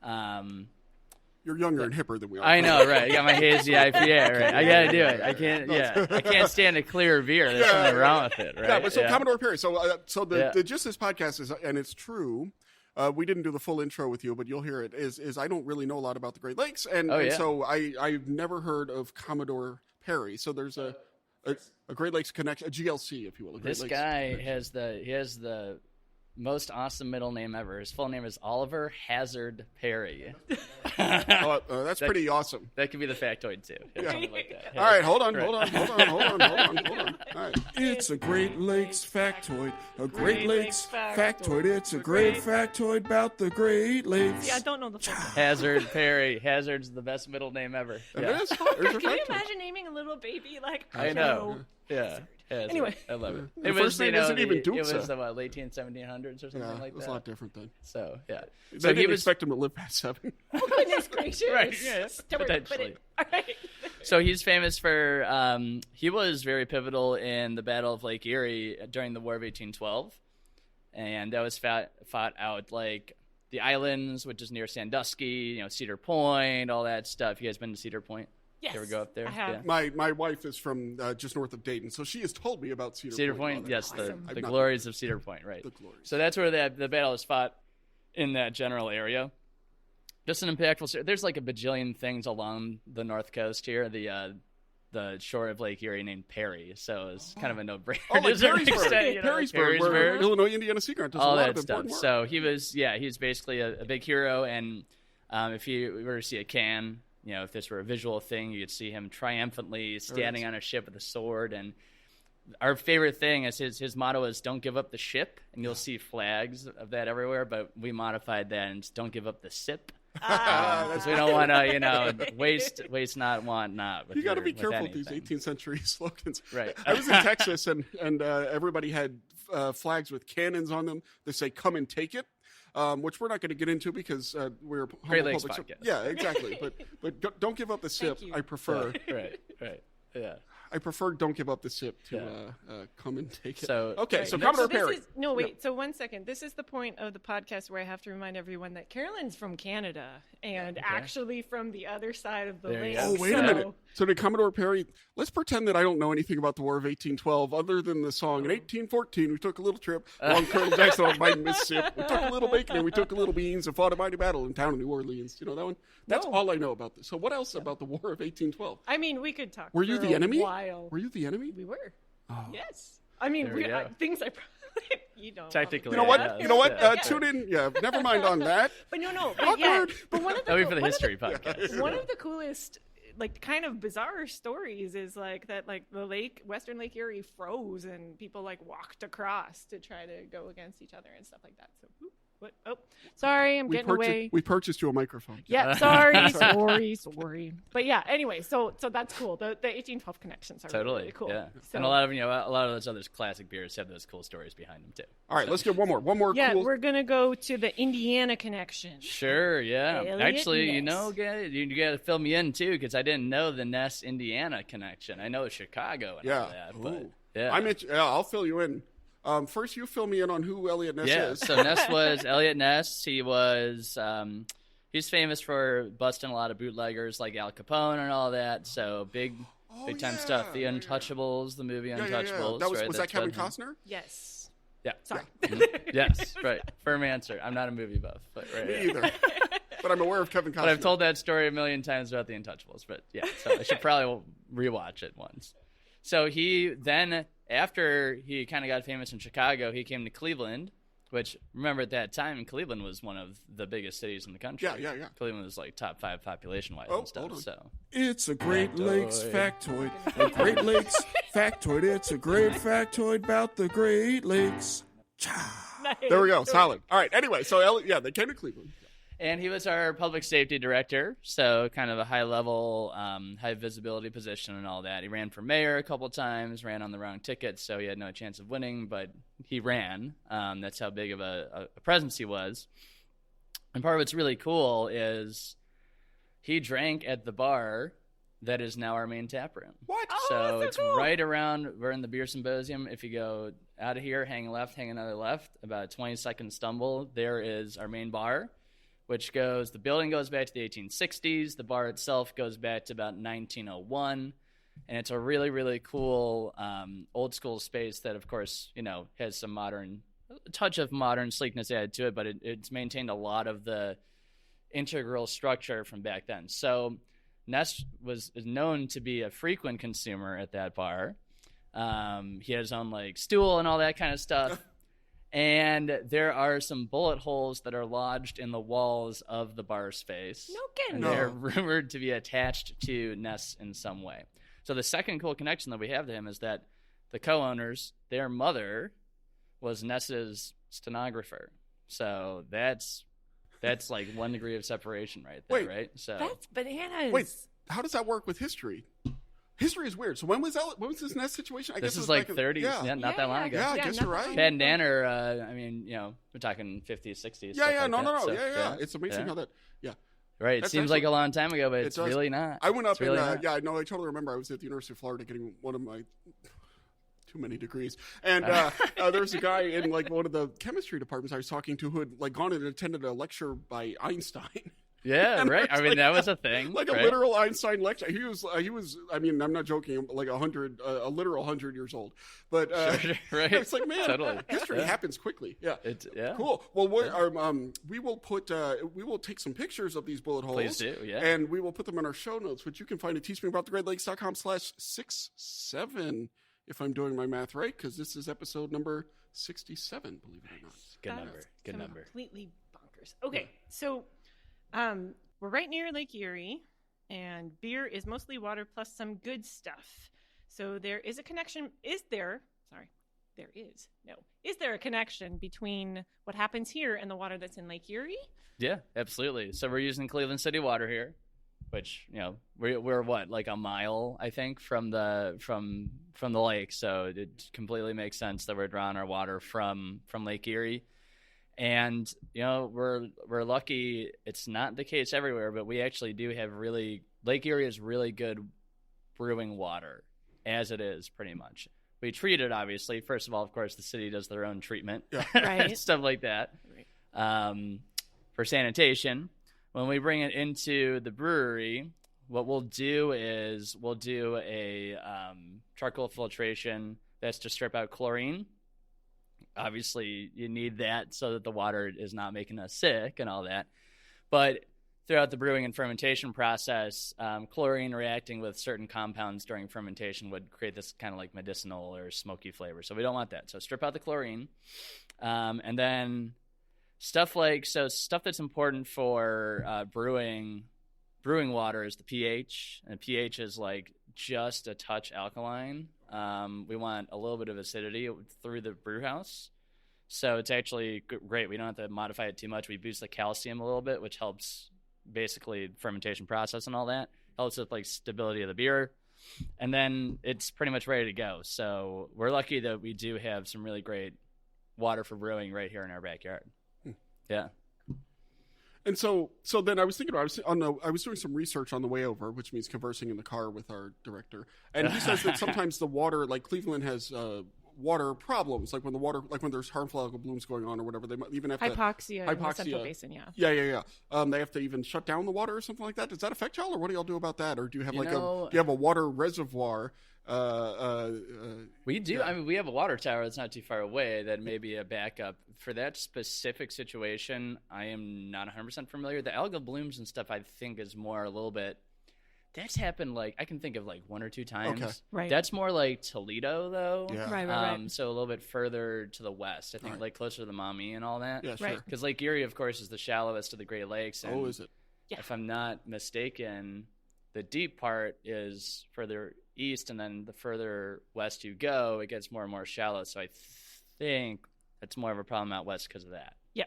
You're younger and hipper than we are. I know, right? You got my Hazy IPA, right? I got to do it. I can't. Yeah, I can't stand a clear beer. There's something wrong with it, right? Yeah, but so Commodore Perry. So the gist of this podcast is, and it's true. We didn't do the full intro with you, but you'll hear it. Is I don't really know a lot about the Great Lakes, and so I've never heard of Commodore Perry. So there's a Great Lakes connection, a GLC, if you will. This guy has the most awesome middle name ever. His full name is Oliver Hazard Perry. That's pretty awesome. That could be the factoid too. Yeah. Like that. All right, hold on. All right. It's a Great Lakes factoid. A Great Lakes factoid. It's a great factoid about the Great Lakes. Yeah, I don't know the full name. Hazard Perry. Hazard's the best middle name ever. It is. Can you imagine naming a little baby I know. Yeah. it's Anyway. I love it. The first name isn't even It Dukes. was the late 1700s or something Yeah, like it was that. a lot different then. So yeah, They so he didn't was expect him to live past 7. Oh, goodness gracious. Right, yeah, Stuart, potentially. All right. So he's famous for he was very pivotal in the Battle of Lake Erie during the War of 1812, and that was fought out like the islands, which is near Sandusky, Cedar Point, all that stuff. You guys been to Cedar Point? Yes, You ever go up there? I have. Yeah. My wife is from just north of Dayton, so she has told me about Cedar Point, Point. yes, Awesome. the glories of Cedar Point, right? The glories. So that's where the battle was fought in that general area. Just an impactful. There's like a bajillion things along the north coast here. The shore of Lake Erie named Perry, so it's kind of a no-brainer. Oh, like to a certain Perrysburg. extent, Perrysburg, where Illinois Indiana Secret does all a lot that of stuff. important work. So he was basically a big hero, and if you were to see a can, if this were a visual thing, you'd see him triumphantly standing on a ship with a sword. And our favorite thing is his motto is "Don't give up the ship," and you'll see flags of that everywhere. But we modified that and "Don't give up the sip." Because we don't want to, waste not, want not. You got to be careful with these 18th century slogans. Right. I was in Texas, and everybody had flags with cannons on them. They say, "Come and take it," which we're not going to get into because we're Great Lakes public. podcast. Yeah, exactly. But don't give up the sip. you. I prefer. Right. Yeah. I prefer don't give up the sip to come and take it. So- okay, Right. so No, Commodore this Perry. is- no, wait. So 1 second. This is the point of the podcast where I have to remind everyone that Carolyn's from Canada and actually from the other side of the There you lake. go. Oh, wait a so- minute. So did Commodore Perry, let's pretend that I don't know anything about the War of 1812 other than the song. In 1814, we took a little trip along Colonel Jackson on Mighty Mississippi. We took a little bacon and we took a little beans and fought a mighty battle in town of New Orleans. You know that one? That's No. all I know about this. So what else about the War of 1812? I mean, we could talk. Were you for the a enemy? While. Were you the enemy? We were. Oh. Yes. I mean, There we go. things I probably you don't. Technically, You know what? Yeah, You know what? yeah. Tune in. Yeah, never mind on that. But no. But yeah. Awkward. But one of the That'll be for the one of history podcast. One of the coolest, like, kind of bizarre stories is like that, like the Western Lake Erie froze and people like walked across to try to go against each other and stuff like that. So, what? Oh, sorry, I'm getting away. We purchased you a microphone. Yeah, sorry. But yeah, anyway, so that's cool. The 1812 connections are Totally really cool. Yeah. So, And a lot of those other classic beers have those cool stories behind them too. All right, let's get one more. One more yeah, cool. we're gonna go to the Indiana connection. Sure, yeah. Elliot Actually, Ness. guys, you got to fill me in too because I didn't know the Ness Indiana connection. I know Chicago and all that, but Ooh. yeah. I'll fill you in. First, you fill me in on who Elliot Ness Yeah, is. so Ness was Elliot Ness. He was he's famous for busting a lot of bootleggers like Al Capone and all that. So big time stuff. The Untouchables, the movie Untouchables. That was right? that That's Kevin about him. Costner? Yes. Yeah. Sorry. Yes, right. Firm answer. I'm not a movie buff, but right. Me yeah. either. But I'm aware of Kevin Costner. But I've told that story a million times about the Untouchables. But yeah, so I should probably rewatch it once. So he then, after he kind of got famous in Chicago, he came to Cleveland, which, remember, at that time, Cleveland was one of the biggest cities in the country. Yeah. Cleveland was like top 5 population-wise Oh, and stuff. hold on. So It's a Great Factoid. Lakes factoid. A Great Lakes factoid. It's a great factoid about the Great Lakes. Nice. There we go. Solid. All right. Anyway, so Elliot, they came to Cleveland. And he was our public safety director, so kind of a high-level, high-visibility position and all that. He ran for mayor a couple times, ran on the wrong ticket, so he had no chance of winning, but he ran. That's how big of a presence he was. And part of what's really cool is he drank at the bar that is now our main tap room. What? So that's it's so cool. right around, we're in the beer symposium. If you go out of here, hang left, hang another left, about a 20-second stumble, there is our main bar, which goes, the building goes back to the 1860s. The bar itself goes back to about 1901. And it's a really, really cool old school space that, of course, has some a touch of modern sleekness added to it, but it's maintained a lot of the integral structure from back then. So Ness is known to be a frequent consumer at that bar. He had his own stool and all that kind of stuff. And there are some bullet holes that are lodged in the walls of the bar space. No kidding. And they're rumored to be attached to Ness in some way. So the second cool connection that we have to him is that the co-owners, their mother was Ness's stenographer. So that's like 1 degree of separation right there, Wait. right? So That's bananas. Wait, how does that work with history? History is weird. So when was that? When was this nest situation? I This guess it is was like back 30s. Yeah, not that long ago. Yeah, I guess you're right. Pat and Dan are, I mean, we're talking 50s, 60s. Yeah, stuff like that. So, yeah. It's amazing how that. Yeah. Right. It That's seems like a long time ago, but it's does. really not. I went up It's really and not. I totally remember. I was at the University of Florida getting one of my too many degrees, and there was a guy in like one of the chemistry departments I was talking to who had like gone and attended a lecture by Einstein. Yeah, right. I mean, that was a thing. Like a literal Einstein lecture. He was. I mean, I'm not joking. Like a literal 100 years old. But Sure, right. it's like, man, Totally. history happens quickly. Yeah. Yeah. Cool. Well, we will take some pictures of these bullet holes. Please do. Yeah. And we will put them in our show notes, which you can find at teachmeaboutthegreatlakes.com/67, if I'm doing my math right, because this is episode number 67. Believe it or not. Good number. Good number. Completely bonkers. Okay, so we're right near Lake Erie, and beer is mostly water plus some good stuff. So there is a connection. Is there a connection between what happens here and the water that's in Lake Erie? Yeah, absolutely. So we're using Cleveland City water here, which we're what, like a mile, I think, from the lake. So it completely makes sense that we're drawing our water from Lake Erie. And we're lucky. It's not the case everywhere, but we actually do have Lake Erie is really good brewing water, as it is pretty much. We treat it, obviously. First of all, of course, the city does their own treatment, Right. stuff like that, for sanitation. When we bring it into the brewery, what we'll do is we'll do a charcoal filtration. That's to strip out chlorine. Obviously, you need that so that the water is not making us sick and all that. But throughout the brewing and fermentation process, chlorine reacting with certain compounds during fermentation would create this kind of like medicinal or smoky flavor. So we don't want that. So strip out the chlorine. And then stuff that's important for brewing water is the pH. And pH is like just a touch alkaline. We want a little bit of acidity through the brew house. So it's actually great. We don't have to modify it too much. We boost the calcium a little bit, which helps basically fermentation process and all that. Helps with like stability of the beer. And then it's pretty much ready to go. So we're lucky that we do have some really great water for brewing right here in our backyard. Yeah. And so then I was thinking about I was doing some research on the way over, which means conversing in the car with our director, and he says that sometimes the water, like Cleveland has water problems, like when there's harmful algal blooms going on or whatever, they might even have hypoxia in the Central Basin. Yeah. They have to even shut down the water or something like that. Does that affect y'all, or what do y'all do about that? Or do you have do you have a water reservoir? We do. Yeah. I mean, we have a water tower that's not too far away that may be a backup. For that specific situation, I am not 100% familiar. The algal blooms and stuff, I think, is more a little bit... That's happened, like, I can think of, like, one or two times. Okay. Right. That's more like Toledo, though. Yeah. Right. So a little bit further to the west, I think, like closer to the Maumee and all that. Yeah, sure. Because Lake Erie, of course, is the shallowest of the Great Lakes. And is it? Yeah. if I'm not mistaken, the deep part is further east, and then the further west you go, it gets more and more shallow. So I think it's more of a problem out west because of that. Yeah.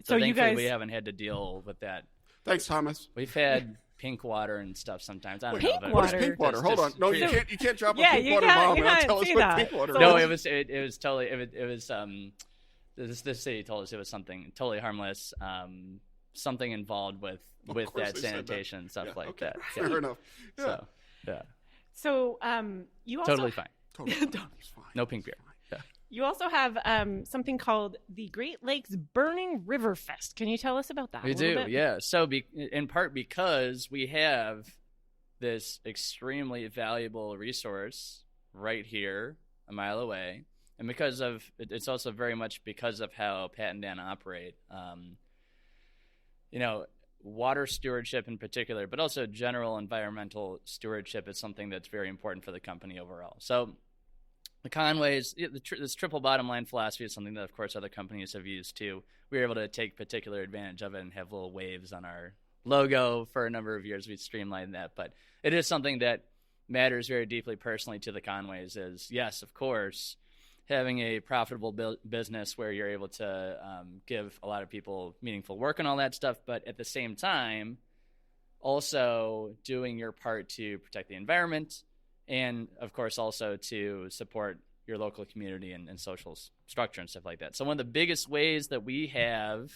So you guys, we haven't had to deal with that. Thanks, Thomas. We've had pink water and stuff sometimes. I don't know. But what is pink water? Hold on. No, you can't drop a pink water bomb and not tell us what pink water is. No, it was totally this city told us it was something totally harmless. Something involved with that sanitation and stuff like that. Yeah. Fair enough. Yeah. So, yeah. So you also totally fine. Totally fine. No pink beer. Yeah. You also have something called the Great Lakes Burning River Fest. Can you tell us about that? We do, yeah. So in part because we have this extremely valuable resource right here, a mile away, and it's also very much because of how Pat and Dan operate. Water stewardship in particular, but also general environmental stewardship is something that's very important for the company overall. So the Conways, this triple bottom line philosophy is something that, of course, other companies have used too. We were able to take particular advantage of it and have little waves on our logo for a number of years. We've streamlined that, but it is something that matters very deeply personally to the Conways is, yes, of course, having a profitable business where you're able to give a lot of people meaningful work and all that stuff, but at the same time, also doing your part to protect the environment and of course also to support your local community and social structure and stuff like that. So one of the biggest ways that we have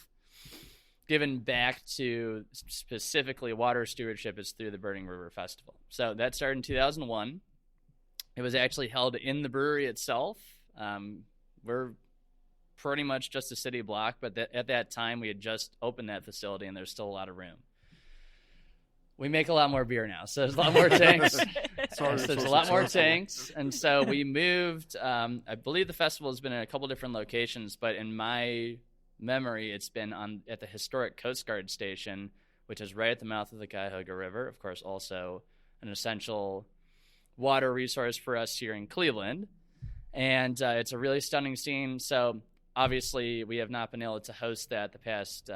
given back to specifically water stewardship is through the Burning River Festival. So that started in 2001. It was actually held in the brewery itself. We're pretty much just a city block, but at that time we had just opened that facility and there's still a lot of room. We make a lot more beer now, so there's a lot more tanks. So there's a lot more tanks, and so we moved. I believe the festival has been in a couple different locations, but in my memory, it's been at the historic Coast Guard station, which is right at the mouth of the Cuyahoga River. Of course, also an essential water resource for us here in Cleveland, and it's a really stunning scene. So obviously, we have not been able to host that the past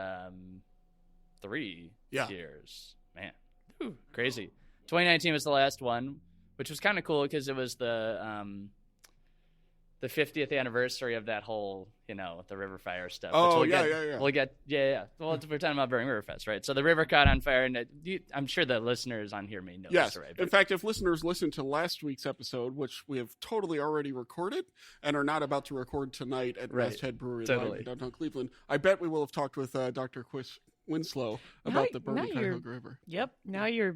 3 years. Man. Ooh, crazy. 2019 was the last one, which was kind of cool because it was the 50th anniversary of that whole, the river fire stuff. Oh, we'll yeah. We'll get. Well, we're talking about Brewing River Fest, right? So the river caught on fire, and I'm sure the listeners on here may know yes. this, right? In fact, if listeners listen to last week's episode, which we have totally already recorded and are not about to record tonight at Masthead Brewery Live in downtown Cleveland, I bet we will have talked with Dr. Winslow about the burning Cuyahoga River. Yep. Now you're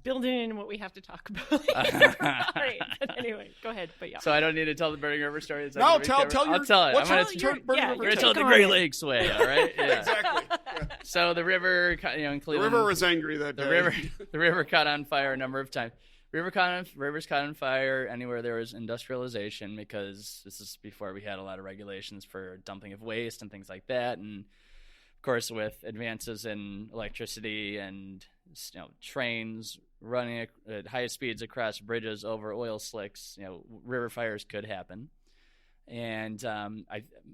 building in what we have to talk about. All right. But anyway, go ahead. But yeah. So I don't need to tell the Burning River story? No, I'll tell it. I'm going to tell the Great Lakes way, all right? Yeah. Exactly. Yeah. So the river, in Cleveland. The river was angry that day. The river caught on fire a number of times. Rivers caught on fire anywhere there was industrialization, because this is before we had a lot of regulations for dumping of waste and things like that. And of course, with advances in electricity and trains running at high speeds across bridges over oil slicks, river fires could happen. And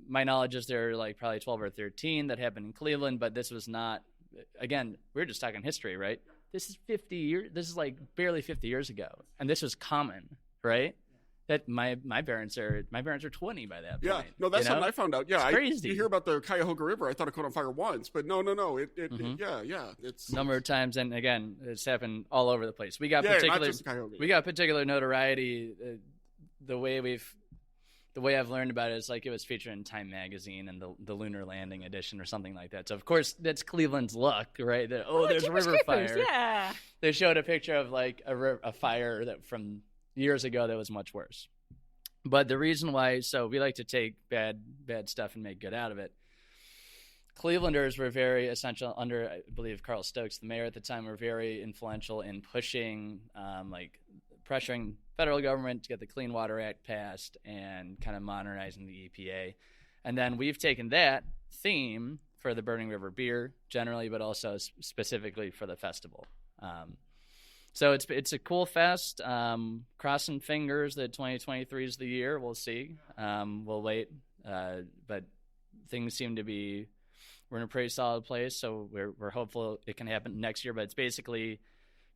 my knowledge is there are probably 12 or 13 that happened in Cleveland, but this was not. Again, we're just talking history, right? This is 50 years. This is barely 50 years ago, and this was common, right? That my parents are 20 by that point. Yeah, no, that's something I found out. Yeah, it's crazy. You hear about the Cuyahoga River. I thought it caught on fire once, but no. It's number of times, and again, it's happened all over the place. We got not just the Cuyahoga. We got particular notoriety. The way I've learned about it is it was featured in Time magazine and the Lunar Landing edition or something like that. So of course that's Cleveland's luck, right? There's a river fire. Yeah. They showed a picture of a fire that from years ago that was much worse. But the reason why, so we like to take bad stuff and make good out of it. Clevelanders were very essential under, I believe, Carl Stokes, the mayor at the time, were very influential in pushing, pressuring federal government to get the Clean Water Act passed and kind of modernizing the EPA. And then we've taken that theme for the Burning River beer generally, but also specifically for the festival. So it's a cool fest. Crossing fingers that 2023 is the year. We'll see. We'll wait. But things seem to be, we're in a pretty solid place. So we're hopeful it can happen next year. But it's basically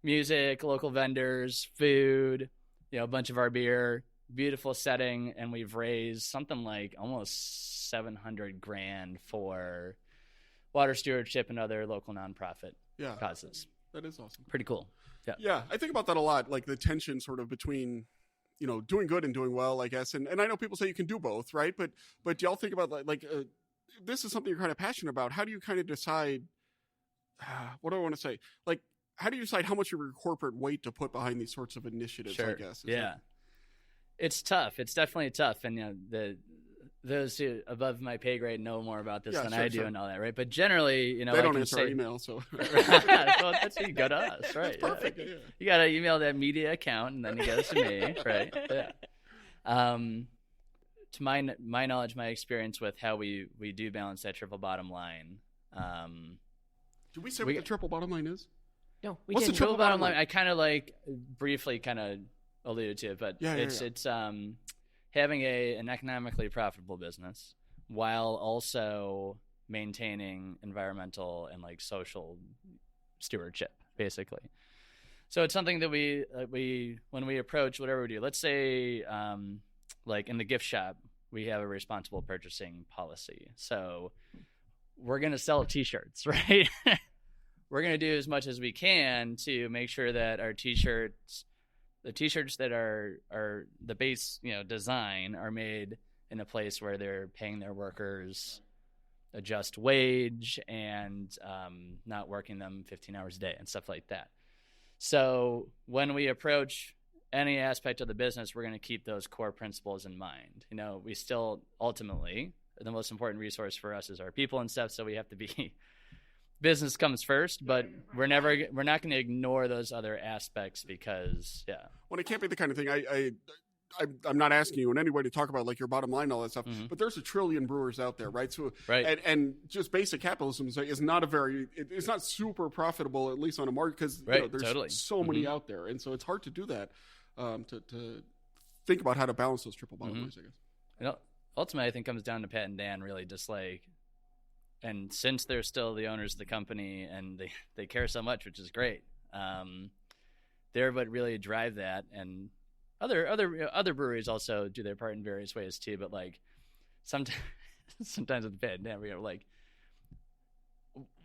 music, local vendors, food, a bunch of our beer, beautiful setting, and we've raised something like almost $700,000 for water stewardship and other local nonprofit causes. That is awesome. Pretty cool. Yeah, I think about that a lot, the tension sort of between, doing good and doing well, I guess. And I know people say you can do both, right? But do y'all think about this is something you're kind of passionate about. How do you kind of decide, what do I want to say? How do you decide how much of your corporate weight to put behind these sorts of initiatives, sure. I guess? It's tough. It's definitely tough. And, those who above my pay grade know more about this than I do and all that, right? But generally, they don't answer our email, so. Well, that's how you go to us, right? That's perfect. Yeah. You got to email that media account, and then you get us to me, right? Yeah. To my knowledge, my experience with how we do balance that triple bottom line. Did we say what the triple bottom line is? No, we What's didn't. the triple bottom line? I kind of briefly alluded to it, but it's having an economically profitable business while also maintaining environmental and social stewardship, basically. So it's something that we when we approach whatever we do, let's say in the gift shop, we have a responsible purchasing policy. So we're going to sell T-shirts, right? We're going to do as much as we can to make sure that our T-shirts the t-shirts that are the base, design are made in a place where they're paying their workers a just wage and not working them 15 hours a day and stuff like that. So when we approach any aspect of the business, we're going to keep those core principles in mind. We still ultimately, the most important resource for us is our people and stuff. So we have to be business comes first, but we're not going to ignore those other aspects because, Well, it can't be the kind of thing I'm not asking you in any way to talk about like your bottom line and all that stuff, but there's a trillion brewers out there, right? So, right. And just basic capitalism is not it's not super profitable, at least on a market, because there's so many out there. And so it's hard to do that, to think about how to balance those triple bottom lines, I guess. And ultimately, I think it comes down to Pat and Dan really just and since they're still the owners of the company and they care so much, which is great, they're what really drive that. And other breweries also do their part in various ways too, but like sometimes with Pat and Dan,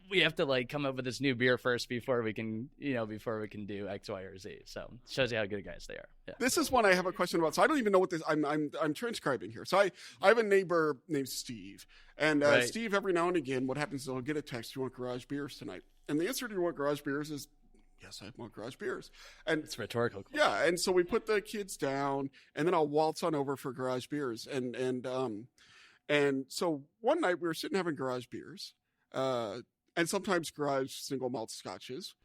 we have to like come up with this new beer first before we can do X, Y, or Z. So it shows you how good guys they are. Yeah. This is one I have a question about. So I don't even know what this. I'm transcribing here. So I have a neighbor named Steve, and Steve every now and again, what happens is he'll get a text, "You want garage beers tonight?" And the answer to "You want garage beers" is yes, I want garage beers. And it's rhetorical. Yeah, and so we put the kids down, and then I'll waltz on over for garage beers, and so one night we were sitting having garage beers. And sometimes garage single malt scotches,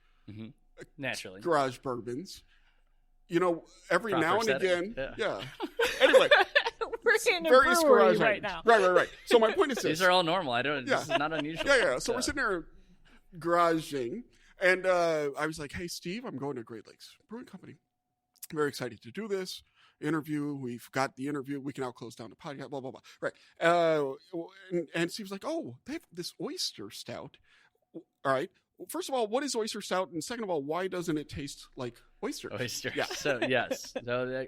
naturally, garage bourbons. Every proper now and setting. again, Anyway, we're in a brewery right now. Right. So my point is this: these are all normal. This is not unusual. Yeah. So we're sitting there garaging, and I was like, "Hey, Steve, I'm going to Great Lakes Brewing Company. I'm very excited to do this interview. We've got the interview. We can now close down the podcast. Blah blah blah." Right. And Steve's like, "Oh, they have this oyster stout." All right. Well, first of all, what is oyster stout? And second of all, why doesn't it taste like oysters? Oysters. Yeah. So, yes. So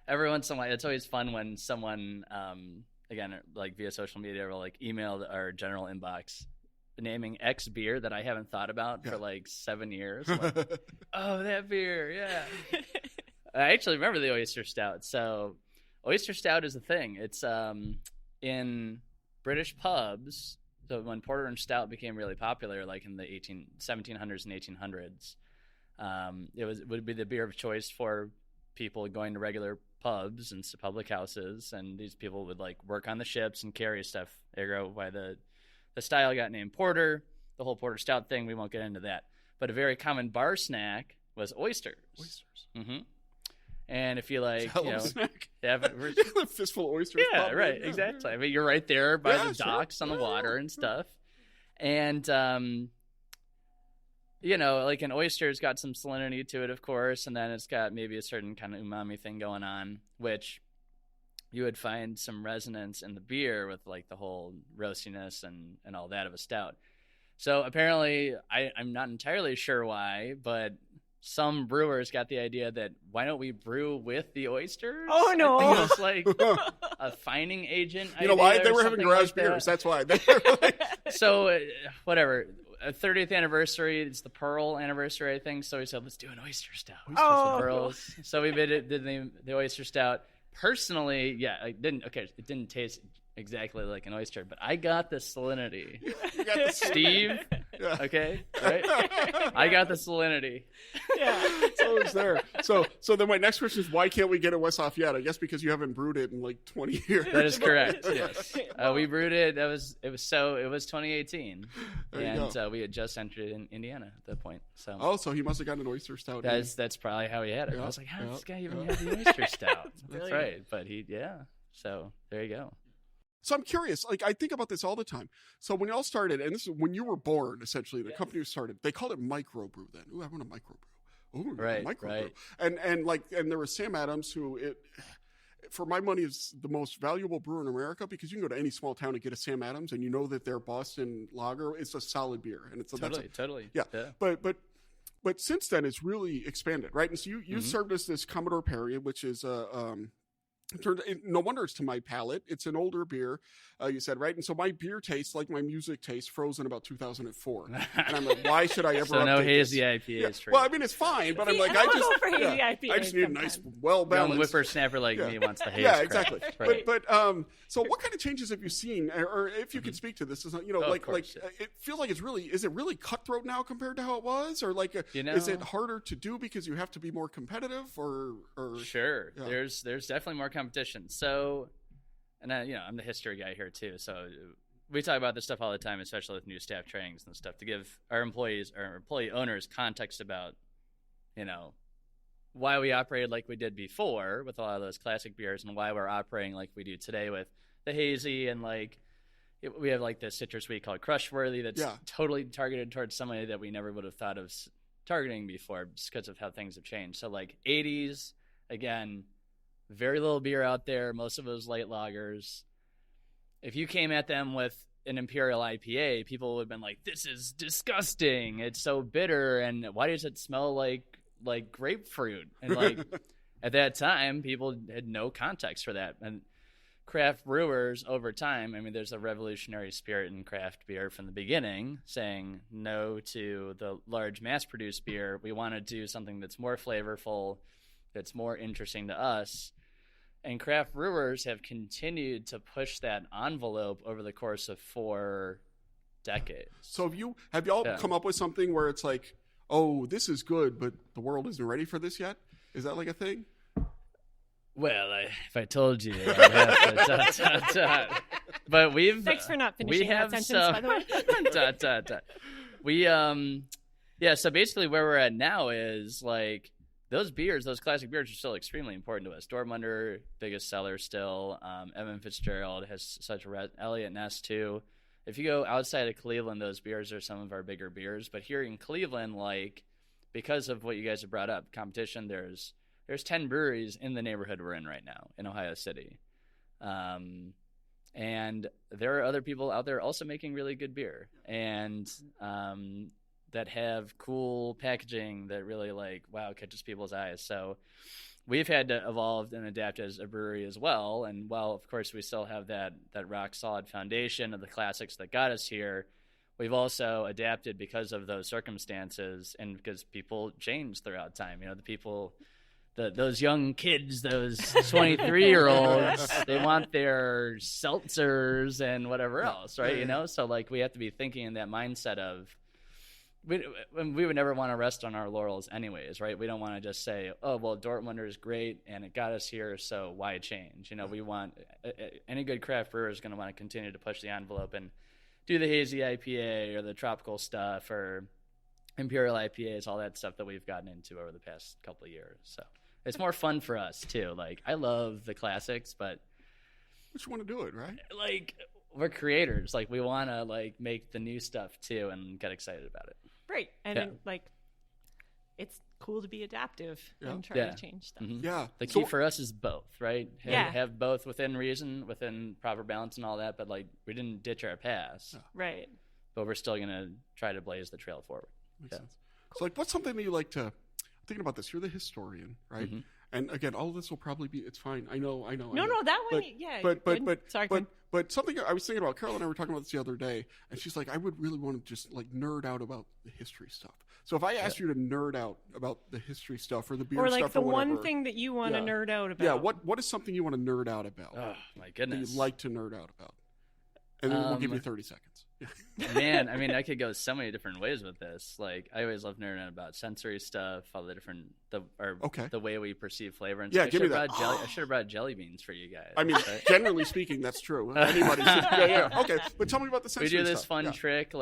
every once in a while, it's always fun when someone, again, like via social media, will like email our general inbox naming X beer that I haven't thought about for like 7 years. Like, oh, that beer. Yeah. I actually remember the oyster stout. So oyster stout is a thing. It's in British pubs. So when porter and stout became really popular, like in the 1700s and 1800s, it would be the beer of choice for people going to regular pubs and public houses, and these people would like work on the ships and carry stuff. Ergo, why the style got named porter. The whole porter stout thing, we won't get into that. But a very common bar snack was oysters. Mm-hmm. And if you like, snack. Yeah, a fistful of oysters. Yeah, right, exactly. I mean, you're right there by the docks on the water and stuff. And, like an oyster's got some salinity to it, of course, and then it's got maybe a certain kind of umami thing going on, which you would find some resonance in the beer with like the whole roastiness and all that of a stout. So apparently, I'm not entirely sure why, but some brewers got the idea that why don't we brew with the oysters? Oh no! I think it was like a fining agent. You know why? They were having garage beers. That's why. So whatever. A 30th anniversary. It's the Pearl anniversary, I think. So we said, let's do an oyster stout. Pearls. So we did the oyster stout. Personally, it didn't taste exactly like an oyster, but I got the salinity. You got the Steve. Yeah. Okay, right? I got the salinity. Yeah. So it's there. So then my next question is, why can't we get it West Lafayette? I guess because you haven't brewed it in like 20 years. That is correct. Yes. We brewed it. It was 2018, and we had just entered in Indiana at that point. So he must have gotten an oyster stout. That's probably how he had it. Yeah. I was like, how did this guy even have the oyster stout? That's right. But so there you go. So I'm curious, like I think about this all the time. So when it all started, and this is when you were born, essentially, the company started, they called it microbrew then. Ooh, I want a microbrew. Ooh, right, microbrew. Right. And there was Sam Adams, who for my money is the most valuable brewer in America, because you can go to any small town and get a Sam Adams and you know that their Boston lager is a solid beer. And it's totally. Yeah. But since then it's really expanded, right? And so you served as this Commodore Perry, which is no wonder it's to my palate. It's an older beer, you said, right? And so my beer tastes like my music tastes, frozen about 2004. And I'm like, why should I ever? So no hazy this? IPAs for Well, you. I mean, it's fine, but I'm See, like, I I just go for hazy IPAs I just need a nice, sometimes. well Young balanced whippersnapper like me wants the haze. Yeah, crap. exactly. Right. But so what kind of changes have you seen, or if you could speak to this? Is Oh, of course, yeah. It feels like is it really cutthroat now compared to how it was, or like is it harder to do because you have to be more competitive, or Sure. Yeah. There's definitely more competition. So, and I'm the history guy here too. So we talk about this stuff all the time, especially with new staff trainings and stuff, to give our employees or employee owners context about, why we operated like we did before with a lot of those classic beers, and why we're operating like we do today with the hazy, and we have like this citrus wheat called Crushworthy that's totally targeted towards somebody that we never would have thought of targeting before, just because of how things have changed. So like 80s, again, very little beer out there. Most of it was light lagers. If you came at them with an Imperial IPA, people would have been like, this is disgusting. It's so bitter. And why does it smell like grapefruit? And like at that time, people had no context for that. And craft brewers over time, I mean, there's a revolutionary spirit in craft beer from the beginning, saying no to the large mass-produced beer. We want to do something that's more flavorful, that's more interesting to us. And craft brewers have continued to push that envelope over the course of 4 decades. So have y'all come up with something where it's like, oh, this is good, but the world isn't ready for this yet? Is that like a thing? Well, if I told you, I'd have to, but we've. Thanks for not finishing that sentence, by the way. So basically, where we're at now is like those classic beers are still extremely important to us. Dortmunder, biggest seller still. Evan Fitzgerald has such a Elliott Ness too. If you go outside of Cleveland, those beers are some of our bigger beers. But here in Cleveland, like because of what you guys have brought up, competition, there's 10 breweries in the neighborhood we're in right now in Ohio City. And there are other people out there also making really good beer and that have cool packaging that really catches people's eyes. So we've had to evolve and adapt as a brewery as well. And while, of course, we still have that rock solid foundation of the classics that got us here, we've also adapted because of those circumstances and because people change throughout time. The people... those young kids, those 23-year-olds, they want their seltzers and whatever else, right? So like we have to be thinking in that mindset of we would never want to rest on our laurels anyways, right? We don't want to just say, oh, well, Dortmunder is great and it got us here, so why change? We want any good craft brewer is going to want to continue to push the envelope and do the hazy IPA or the tropical stuff or Imperial IPAs, all that stuff that we've gotten into over the past couple of years. So it's more fun for us too. Like I love the classics, but you want to do it, right? Like we're creators. Like we want to make the new stuff too and get excited about it. Right. And then, it's cool to be adaptive and try to change stuff. Mm-hmm. Yeah. The key for us is both, right? Yeah. Have both within reason, within proper balance and all that, but we didn't ditch our past. Yeah. Right. But we're still going to try to blaze the trail forward. Makes sense. So what's something that you like to... Thinking about this, you're the historian, right? Mm-hmm. And again, all of this will probably be, it's fine. I know. No, that one, But something I was thinking about, Carolyn and I were talking about this the other day, and she's like, I would really want to just nerd out about the history stuff. So if I asked you to nerd out about the history stuff or the beer stuff or or whatever. one thing that you want to nerd out about. Yeah, what is something you want to nerd out about? Oh, my goodness. That you like to nerd out about? And then we'll give you 30 seconds. Man, I mean, I could go so many different ways with this. I always love nerding out about sensory stuff, all the different, the way we perceive flavor. And give me that. I should have brought jelly beans for you guys. I mean, generally speaking, that's true. Anybody should. Yeah. Okay, but tell me about the sensory stuff. We do this fun trick,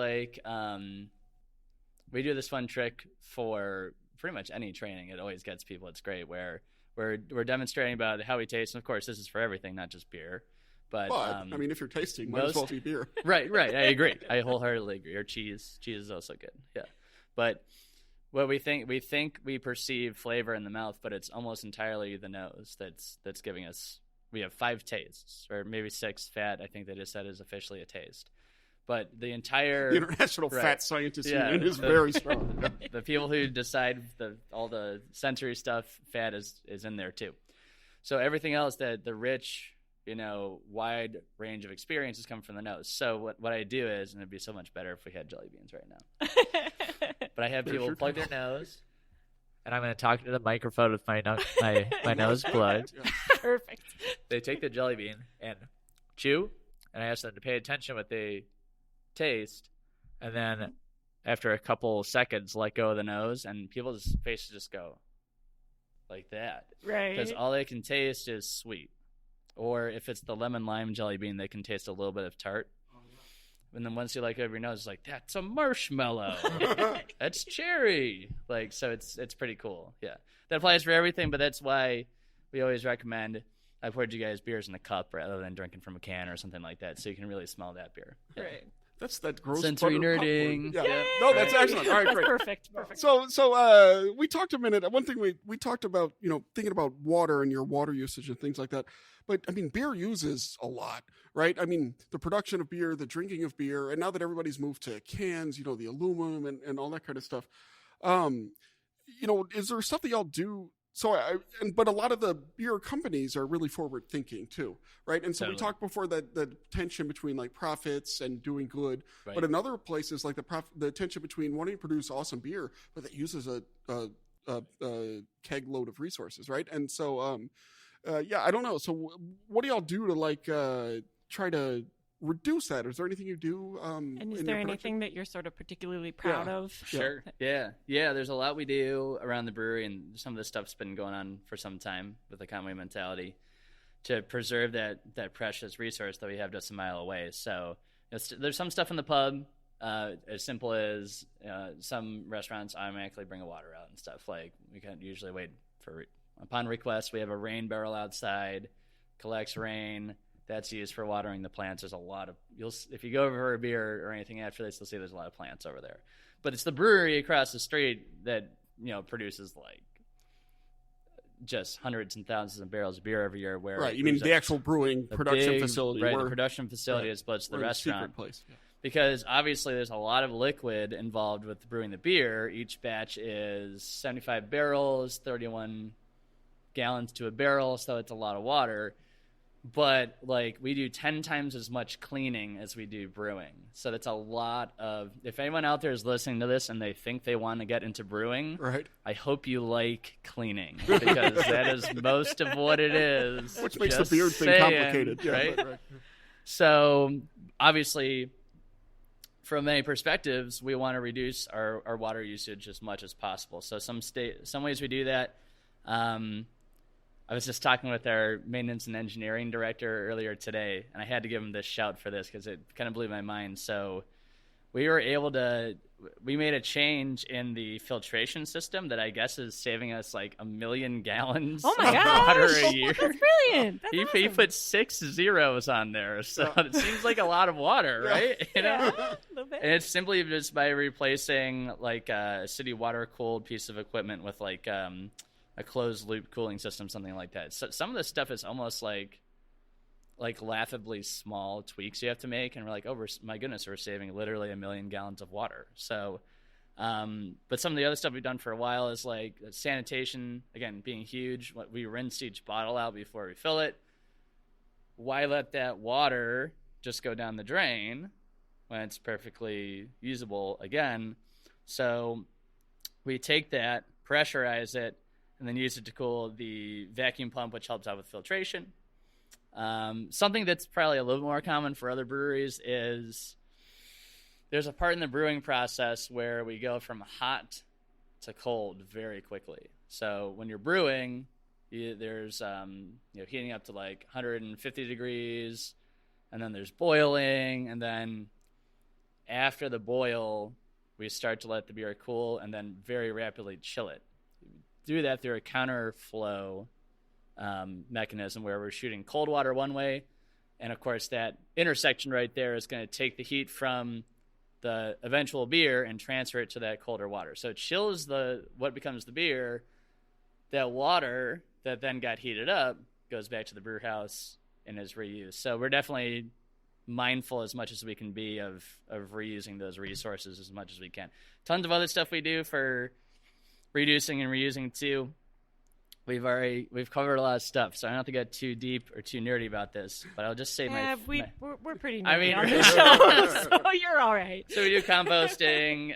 we do this fun trick for pretty much any training. It always gets people. It's great where we're demonstrating about how we taste. And of course, this is for everything, not just beer. But I mean, if you're tasting, might as well be beer. Right. I agree. I wholeheartedly agree. Or cheese is also good. Yeah. But what we think we perceive flavor in the mouth, but it's almost entirely the nose that's giving us. We have 5 tastes, or maybe 6. Fat, I think they just said, is officially a taste. But the international fat scientist union is very strong. The people who decide all the sensory stuff, fat is in there too. So everything else, that the rich, wide range of experiences come from the nose. So what I do is, and it'd be so much better if we had jelly beans right now. But I have people plug their nose, and I'm going to talk to the microphone with my nose plugged. Perfect. They take the jelly bean and chew, and I ask them to pay attention to what they taste, and then after a couple seconds, let go of the nose, and people's faces just go like that. Right. Because all they can taste is sweet. Or if it's the lemon lime jelly bean, they can taste a little bit of tart. And then once you let go of your nose, it's like, that's a marshmallow. That's cherry. Like, so it's pretty cool. Yeah. That applies for everything, but that's why we always recommend, I've poured you guys beers in a cup rather than drinking from a can or something like that, so you can really smell that beer. Yeah. Right. That's that gross sensory butter nerding. popcorn. Yeah. No, that's excellent. All right, That's great. perfect. So we talked a minute. One thing we talked about, thinking about water and your water usage and things like that. But I mean, beer uses a lot, right? I mean, the production of beer, the drinking of beer, and now that everybody's moved to cans, the aluminum and all that kind of stuff. Is there stuff that y'all do? So but a lot of the beer companies are really forward thinking too, right? And so we talked before that the tension between like profits and doing good, right. But in other places like the tension between wanting to produce awesome beer, but that uses a keg load of resources, right? And so I don't know. So what do y'all do to like try to reduce that? Is there anything you do? And is there anything that you're sort of particularly proud of? Sure. Yeah. There's a lot we do around the brewery, and some of this stuff's been going on for some time with the Conway mentality to preserve that precious resource that we have just a mile away. So there's some stuff in the pub, as simple as some restaurants automatically bring a water out and stuff. Like we can usually wait for upon request. We have a rain barrel outside, collects rain. That's used for watering the plants. There's a lot of if you go over for a beer or anything after this, you'll see there's a lot of plants over there. But it's the brewery across the street that produces like just hundreds and thousands of barrels of beer every year. Where right, you mean the actual brewing production facility? Right, the production facility is close to the restaurant. Secret place. Yeah. Because obviously there's a lot of liquid involved with brewing the beer. Each batch is 75 barrels, 31 gallons to a barrel, so it's a lot of water. But like we do 10 times as much cleaning as we do brewing. So that's a lot of, if anyone out there is listening to this and they think they want to get into brewing, right. I hope you like cleaning, because that is most of what it is. Which makes the beard thing complicated. Yeah, right? Right. So obviously from many perspectives, we want to reduce our water usage as much as possible. So some ways we do that. I was just talking with our maintenance and engineering director earlier today, and I had to give him this shout for this because it kind of blew my mind. So we made a change in the filtration system that I guess is saving us like 1 million gallons of water a year. That's brilliant. That's He awesome. put 6 zeros on there, so it seems like a lot of water, right? Yeah, a little bit. And it's simply just by replacing like a city water cooled piece of equipment with like a closed loop cooling system, something like that. So some of this stuff is almost like laughably small tweaks you have to make, and we're like, oh, my goodness, we're saving literally 1 million gallons of water. So, but some of the other stuff we've done for a while is like sanitation, again, being huge. We rinse each bottle out before we fill it. Why let that water just go down the drain when it's perfectly usable again? So we take that, pressurize it, and then use it to cool the vacuum pump, which helps out with filtration. Something that's probably a little more common for other breweries is there's a part in the brewing process where we go from hot to cold very quickly. So when you're brewing, there's heating up to like 150 degrees, and then there's boiling, and then after the boil, we start to let the beer cool and then very rapidly chill it. Do that through a counterflow mechanism where we're shooting cold water one way, and of course that intersection right there is going to take the heat from the eventual beer and transfer it to that colder water. So it chills what becomes the beer. That water that then got heated up goes back to the brew house and is reused. So we're definitely mindful as much as we can be of reusing those resources as much as we can. Tons of other stuff we do for reducing and reusing too. we've covered a lot of stuff, so I don't have to get too deep or too nerdy about this. But I'll just say we're pretty nerdy I mean, on this show, so you're all right. So we do composting.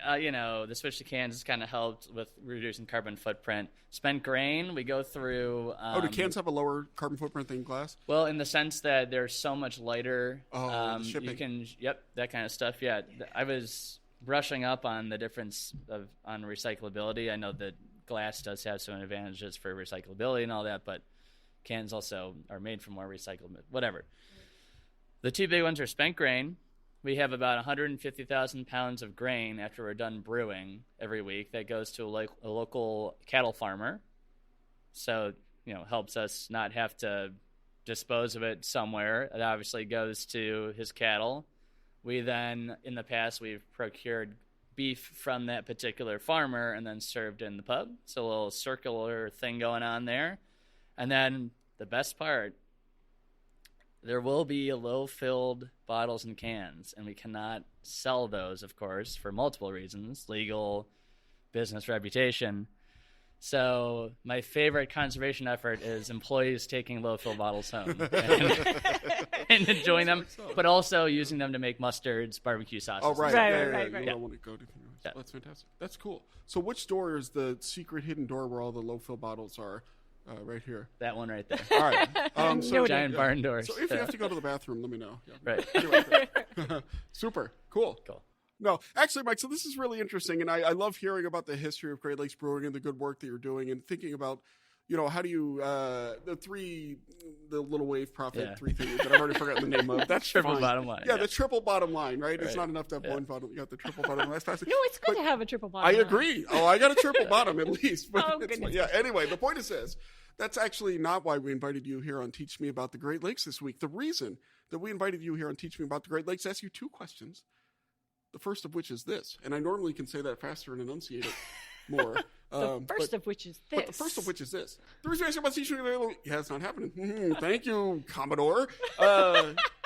The switch to cans has kind of helped with reducing carbon footprint. Spent grain, we go through. Do cans have a lower carbon footprint than glass? Well, in the sense that they're so much lighter. Shipping. That kind of stuff. Yeah, I was brushing up on the difference on recyclability. I know that glass does have some advantages for recyclability and all that, but cans also are made for more recyclable. Whatever. The two big ones are spent grain. We have about 150,000 pounds of grain after we're done brewing every week that goes to a local cattle farmer. So, helps us not have to dispose of it somewhere. It obviously goes to his cattle. We then, in the past, we've procured beef from that particular farmer and then served in the pub. So a little circular thing going on there. And then the best part, there will be low-filled bottles and cans, and we cannot sell those, of course, for multiple reasons: legal, business reputation. So my favorite conservation effort is employees taking low-fill bottles home and enjoying them, but also using them to make mustards, barbecue sauces. Oh, right. Right. You don't want to go to That's fantastic. That's cool. So which door is the secret hidden door where all the low-fill bottles are? Right here. That one right there. All right. So giant barn doors. So if you have to go to the bathroom, let me know. Yeah. Right. Anyway, super. Cool. Cool. No, actually, Mike, so this is really interesting, and I love hearing about the history of Great Lakes Brewing and the good work that you're doing, and thinking about, how do you, the little wave profit, three things that I've already forgotten the name of. That's triple fine. bottom line. Yeah, the triple bottom line, right? It's not enough to have one bottom. You got the triple bottom line. That's No, it's good to have a triple bottom. I agree. Oh, I got a triple bottom at least. But goodness. Yeah, anyway, the point is this. That's actually not why we invited you here on Teach Me About the Great Lakes this week. The reason that we invited you here on Teach Me About the Great Lakes is to ask you two questions. The first of which is this, and I normally can say that faster and enunciate it more. The first of which is this. But the first of which is this. The reason I asked you about teaching me, yeah, it's not happening. Thank you, Commodore.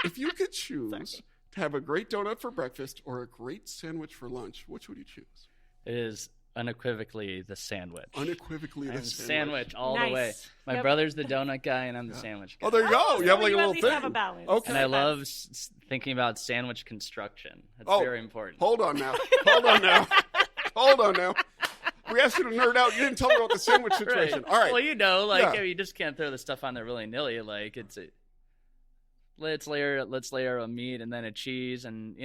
If you could choose to have a great donut for breakfast or a great sandwich for lunch, which would you choose? It is unequivocally the sandwich. Unequivocally the sandwich all the way. My brother's the donut guy, and I'm the sandwich guy. Oh, there you go. You have like a little thing. thing. Have a balance. Okay. And I love thinking about sandwich construction. That's very important. Hold on now. We asked you to nerd out. You didn't tell me about the sandwich situation. Right. All right. Well, you just can't throw the stuff on there willy-nilly. Let's layer a meat and then a cheese, and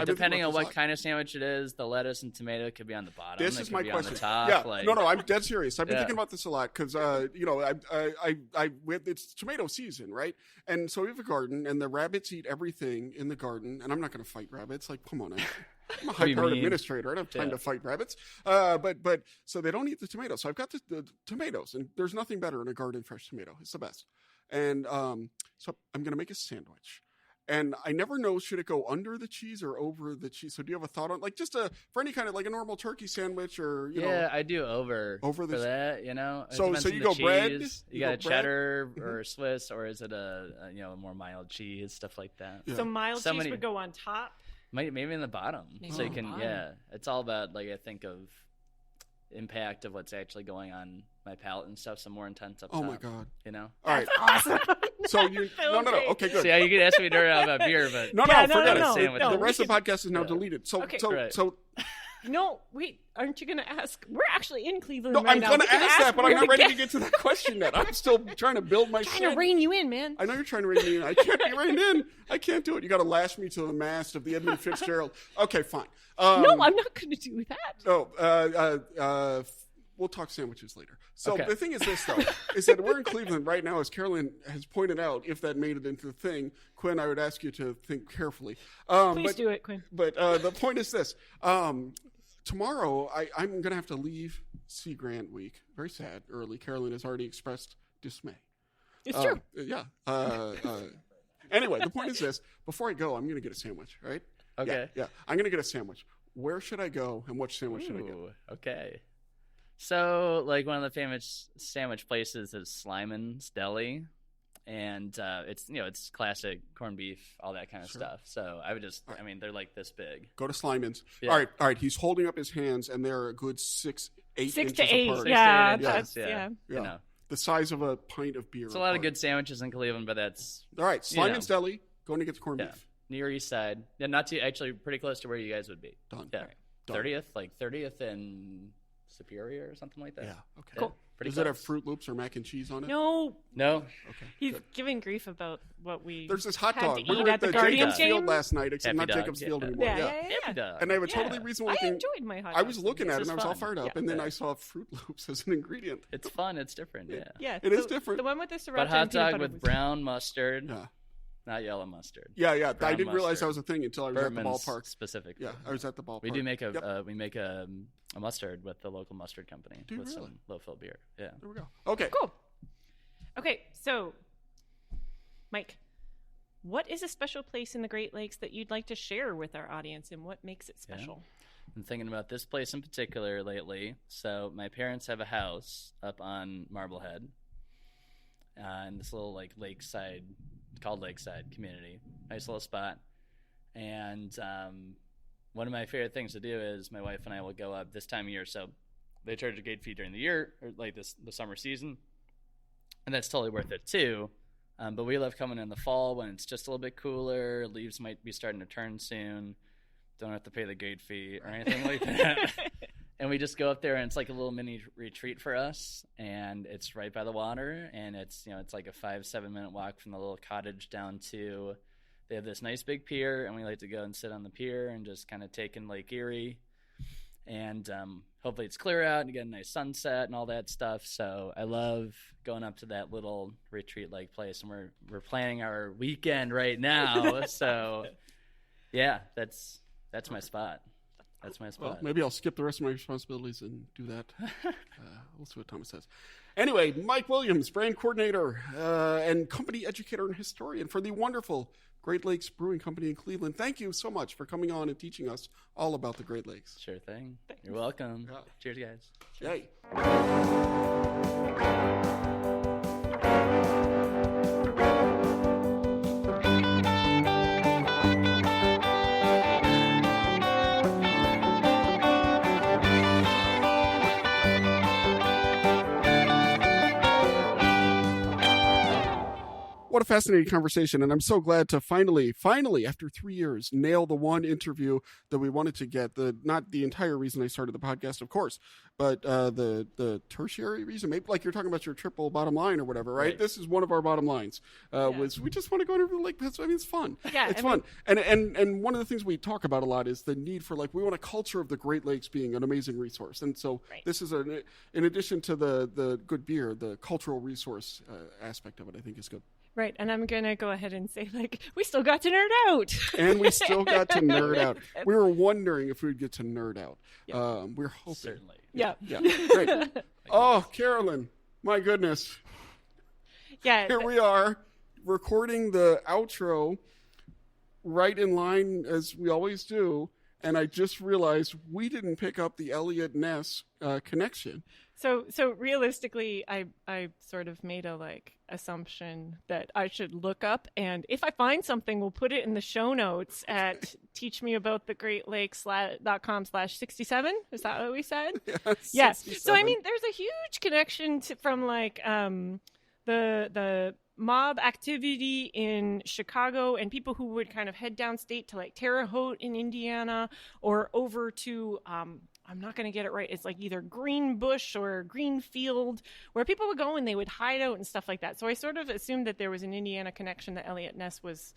depending on what kind of sandwich it is, the lettuce and tomato could be on the bottom. This is my question. On the top. Yeah, no, I'm dead serious. I've been thinking about this a lot because it's tomato season, right? And so we have a garden, and the rabbits eat everything in the garden, and I'm not going to fight rabbits. Like, come on, I'm a high-powered administrator. I don't have time to fight rabbits. But so they don't eat the tomatoes. So I've got the tomatoes, and there's nothing better in a garden fresh tomato. It's the best. And so I'm going to make a sandwich. And I never know, should it go under the cheese or over the cheese? So do you have a thought on, for any kind of, a normal turkey sandwich or, Yeah, I do over the for that, So you go bread? You got a cheddar or a Swiss, or is it a more mild cheese, stuff like that? Yeah. So mild cheese would go on top? Maybe in the bottom. So you can, it's all about, I think of impact of what's actually going on my palate and stuff. Some more intense up top. Oh my god! All right, awesome. So you no. Okay, good. So you can ask me about beer, but forget it. Sandwich. The rest of the podcast is now deleted. So No, wait. Aren't you going to ask? We're actually in Cleveland. No, right I'm going to ask that, but I'm not ready to get to that question yet. I'm still trying to build my. Trying to rein you in, man. I know you're trying to rein me in. I can't be reined in. I can't do it. You got to lash me to the mast of the Edmund Fitzgerald. Okay, fine. No, I'm not going to do that. No. We'll talk sandwiches later. So The thing is this, though, is that we're in Cleveland right now, as Carolyn has pointed out. If that made it into the thing, Quinn, I would ask you to think carefully. Please do it, Quinn. But the point is this. Tomorrow, I'm going to have to leave Sea Grant Week. Very sad, early. Carolyn has already expressed dismay. It's true. Yeah. Anyway, the point is this. Before I go, I'm going to get a sandwich, right? Okay. Yeah. I'm going to get a sandwich. Where should I go, and what sandwich should I get? Okay. So, one of the famous sandwich places is Slyman's Deli, and it's classic corned beef, all that kind of stuff. So I would just, they're this big. Go to Slyman's. Yeah. All right. He's holding up his hands, and they're a good 6-8 inches apart. Yeah, that's. the size of a pint of beer. It's a lot of good sandwiches in Cleveland, but that's all right. Sliman's Deli, going to get the corned beef. Near East Side. Yeah, not too actually pretty close to where you guys would be. Done. Yeah. Right. Done. 30th and Superior or something like that. Yeah. Okay. Cool. Pretty Does close. it have Fruit Loops or mac and cheese on it? No, No. Okay. he's good. giving grief about what we. There's this hot had dog. to We eat were at the Jacobs Guardians Field game? last night, except Happy not Dog, Jacobs Field yeah. anymore. Yeah. Happy Dog. And I have a Yeah. totally reasonable I thing. enjoyed my hot I was dogs. looking at it This and I is was all fun. fired up, Yeah. and then I saw Fruit Loops as an ingredient. It's fun. It's different. Yeah. Yeah, It is different. The one with the sriracha But hot and peanut dog butter with was- brown mustard, Yeah. not yellow mustard. Yeah. I Brown didn't realize that mustard. was a thing until I was at the Bertman's ballpark. specifically. Yeah, I was at the ballpark. We do make a Yep. we make a mustard with the local mustard company Do you with really? some low fill beer. Yeah. There we go. Okay. Cool. Okay, so Mike, what is a special place in the Great Lakes that you'd like to share with our audience, and what makes it special? I'm thinking about this place in particular lately. So my parents have a house up on Marblehead, in this little like lakeside, called Lakeside community. Nice little spot. And one of my favorite things to do is my wife and I will go up this time of year. So they charge a gate fee during the year, or like the summer season, and that's totally worth it too. But we love coming in the fall when it's just a little bit cooler. Leaves might be starting to turn soon. Don't have to pay the gate fee or anything like that. And we just go up there, and it's like a little mini retreat for us. And it's right by the water, and it's like a 5-7 minute walk from the little cottage down to. They have this nice big pier, and we like to go and sit on the pier and just kind of take in Lake Erie. And hopefully it's clear out and you get a nice sunset and all that stuff. So I love going up to that little retreat-like place, and we're planning our weekend right now. So yeah, that's my spot. That's my spot. Well, maybe I'll skip the rest of my responsibilities and do that. We'll see what Thomas says. Anyway, Mike Williams, brand coordinator and company educator and historian for the wonderful Great Lakes Brewing Company in Cleveland. Thank you so much for coming on and teaching us all about the Great Lakes. Sure thing. You're welcome. Yeah. Cheers, guys. Yay. What a fascinating conversation, and I'm so glad to finally, after 3 years, nail the one interview that we wanted to get. Not the entire reason I started the podcast, of course, but the tertiary reason. Maybe like you're talking about your triple bottom line or whatever, right? This is one of our bottom lines. Was we just want to go to Lake Pittsburgh. I mean, it's fun. Yeah, it's fun. And one of the things we talk about a lot is the need for we want a culture of the Great Lakes being an amazing resource. And so this is in addition to the good beer, the cultural resource aspect of it, I think is good. Right, and I'm going to go ahead and say, we still got to nerd out. And we still got to nerd out. We were wondering if we'd get to nerd out. Yeah. We're hoping. Certainly. Yeah. Great. Oh, Carolyn, my goodness. Yeah. Here we are, recording the outro right in line as we always do. And I just realized we didn't pick up the Elliot Ness connection. So realistically, I sort of made a assumption that I should look up, and if I find something, we'll put it in the show notes at teachmeaboutthegreatlakes.com/67. Is that what we said? Yeah. So I mean, there's a huge connection from the mob activity in Chicago and people who would kind of head downstate to Terre Haute in Indiana or over to I'm not going to get it right. It's either Greenbush or Greenfield, where people would go and they would hide out and stuff like that. So I sort of assumed that there was an Indiana connection, that Elliot Ness was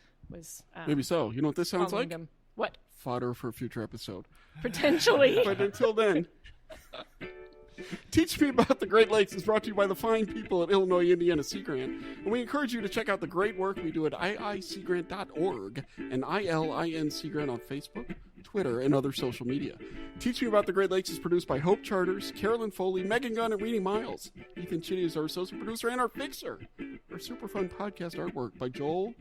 maybe so. You know what this sounds like? them. What? Fodder for a future episode. Potentially. But until then, Teach Me About the Great Lakes is brought to you by the fine people at Illinois Indiana Sea Grant. And we encourage you to check out the great work we do at iiseagrant.org and ILIN Sea Grant on Facebook, Twitter, and other social media. Teach Me About the Great Lakes is produced by Hope Charters, Carolyn Foley, Megan Gunn, and Irene Miles. Ethan Chitty is our associate producer and our fixer. Our super fun podcast artwork by Joel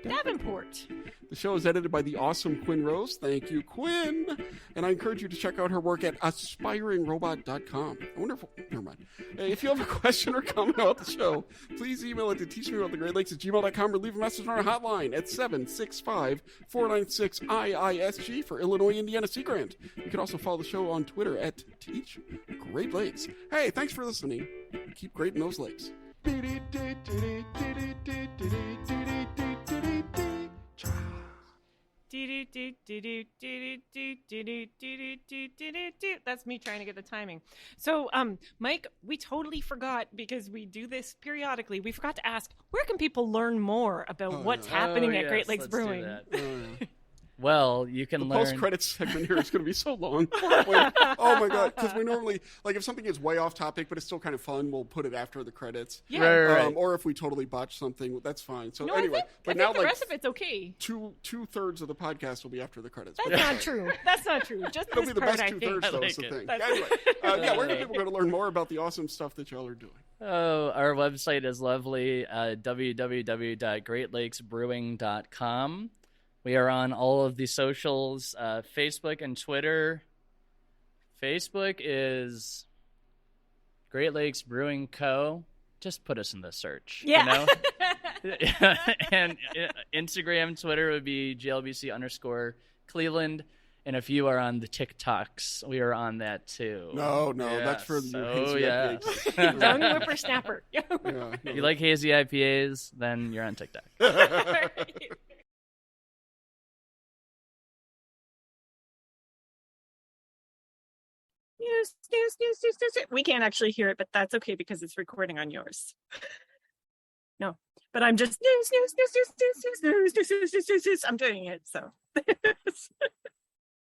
Davenport. The show is edited by the awesome Quinn Rose. Thank you, Quinn. And I encourage you to check out her work at aspiringrobot.com. I wonder if... Never mind. If you have a question or comment about the show, please email it to teachmeaboutthegreatlakes@gmail.com or leave a message on our hotline at 765-496-IISG for Illinois Indiana Sea Grant. You can also follow the show on Twitter at Teach Great Lakes. Hey, thanks for listening. keep grading those lakes. That's me trying to get the timing. So, Mike, we totally forgot, because we do this periodically. We forgot to ask, where can people learn more about what's happening at Great Lakes Brewing? Well, you can learn. Post-credits segment here is going to be so long. Oh my God. Because we normally, like, if something is way off topic, but it's still kind of fun, we'll put it after the credits. Yeah. Right. Or if we totally botch something, that's fine. So No, anyway, I think the rest of it's okay. Two-thirds of the podcast will be after the credits. That's not true. That's not true. Just It'll this be the part, best I think. two-thirds, though, like is the it. thing. Anyway, where can people go to learn more about the awesome stuff that y'all are doing? Oh, our website is lovely, www.greatlakesbrewing.com. We are on all of the socials, Facebook and Twitter. Facebook is Great Lakes Brewing Co. Just put us in the search. Yeah. You know? And Instagram, Twitter would be GLBC_Cleveland. And if you are on the TikToks, we are on that too. No, that's for the hazy IPAs. Young whippersnapper. If you like hazy IPAs, then you're on TikTok. We can't actually hear it, but that's okay because it's recording on yours. No, but I'm just I'm doing it, so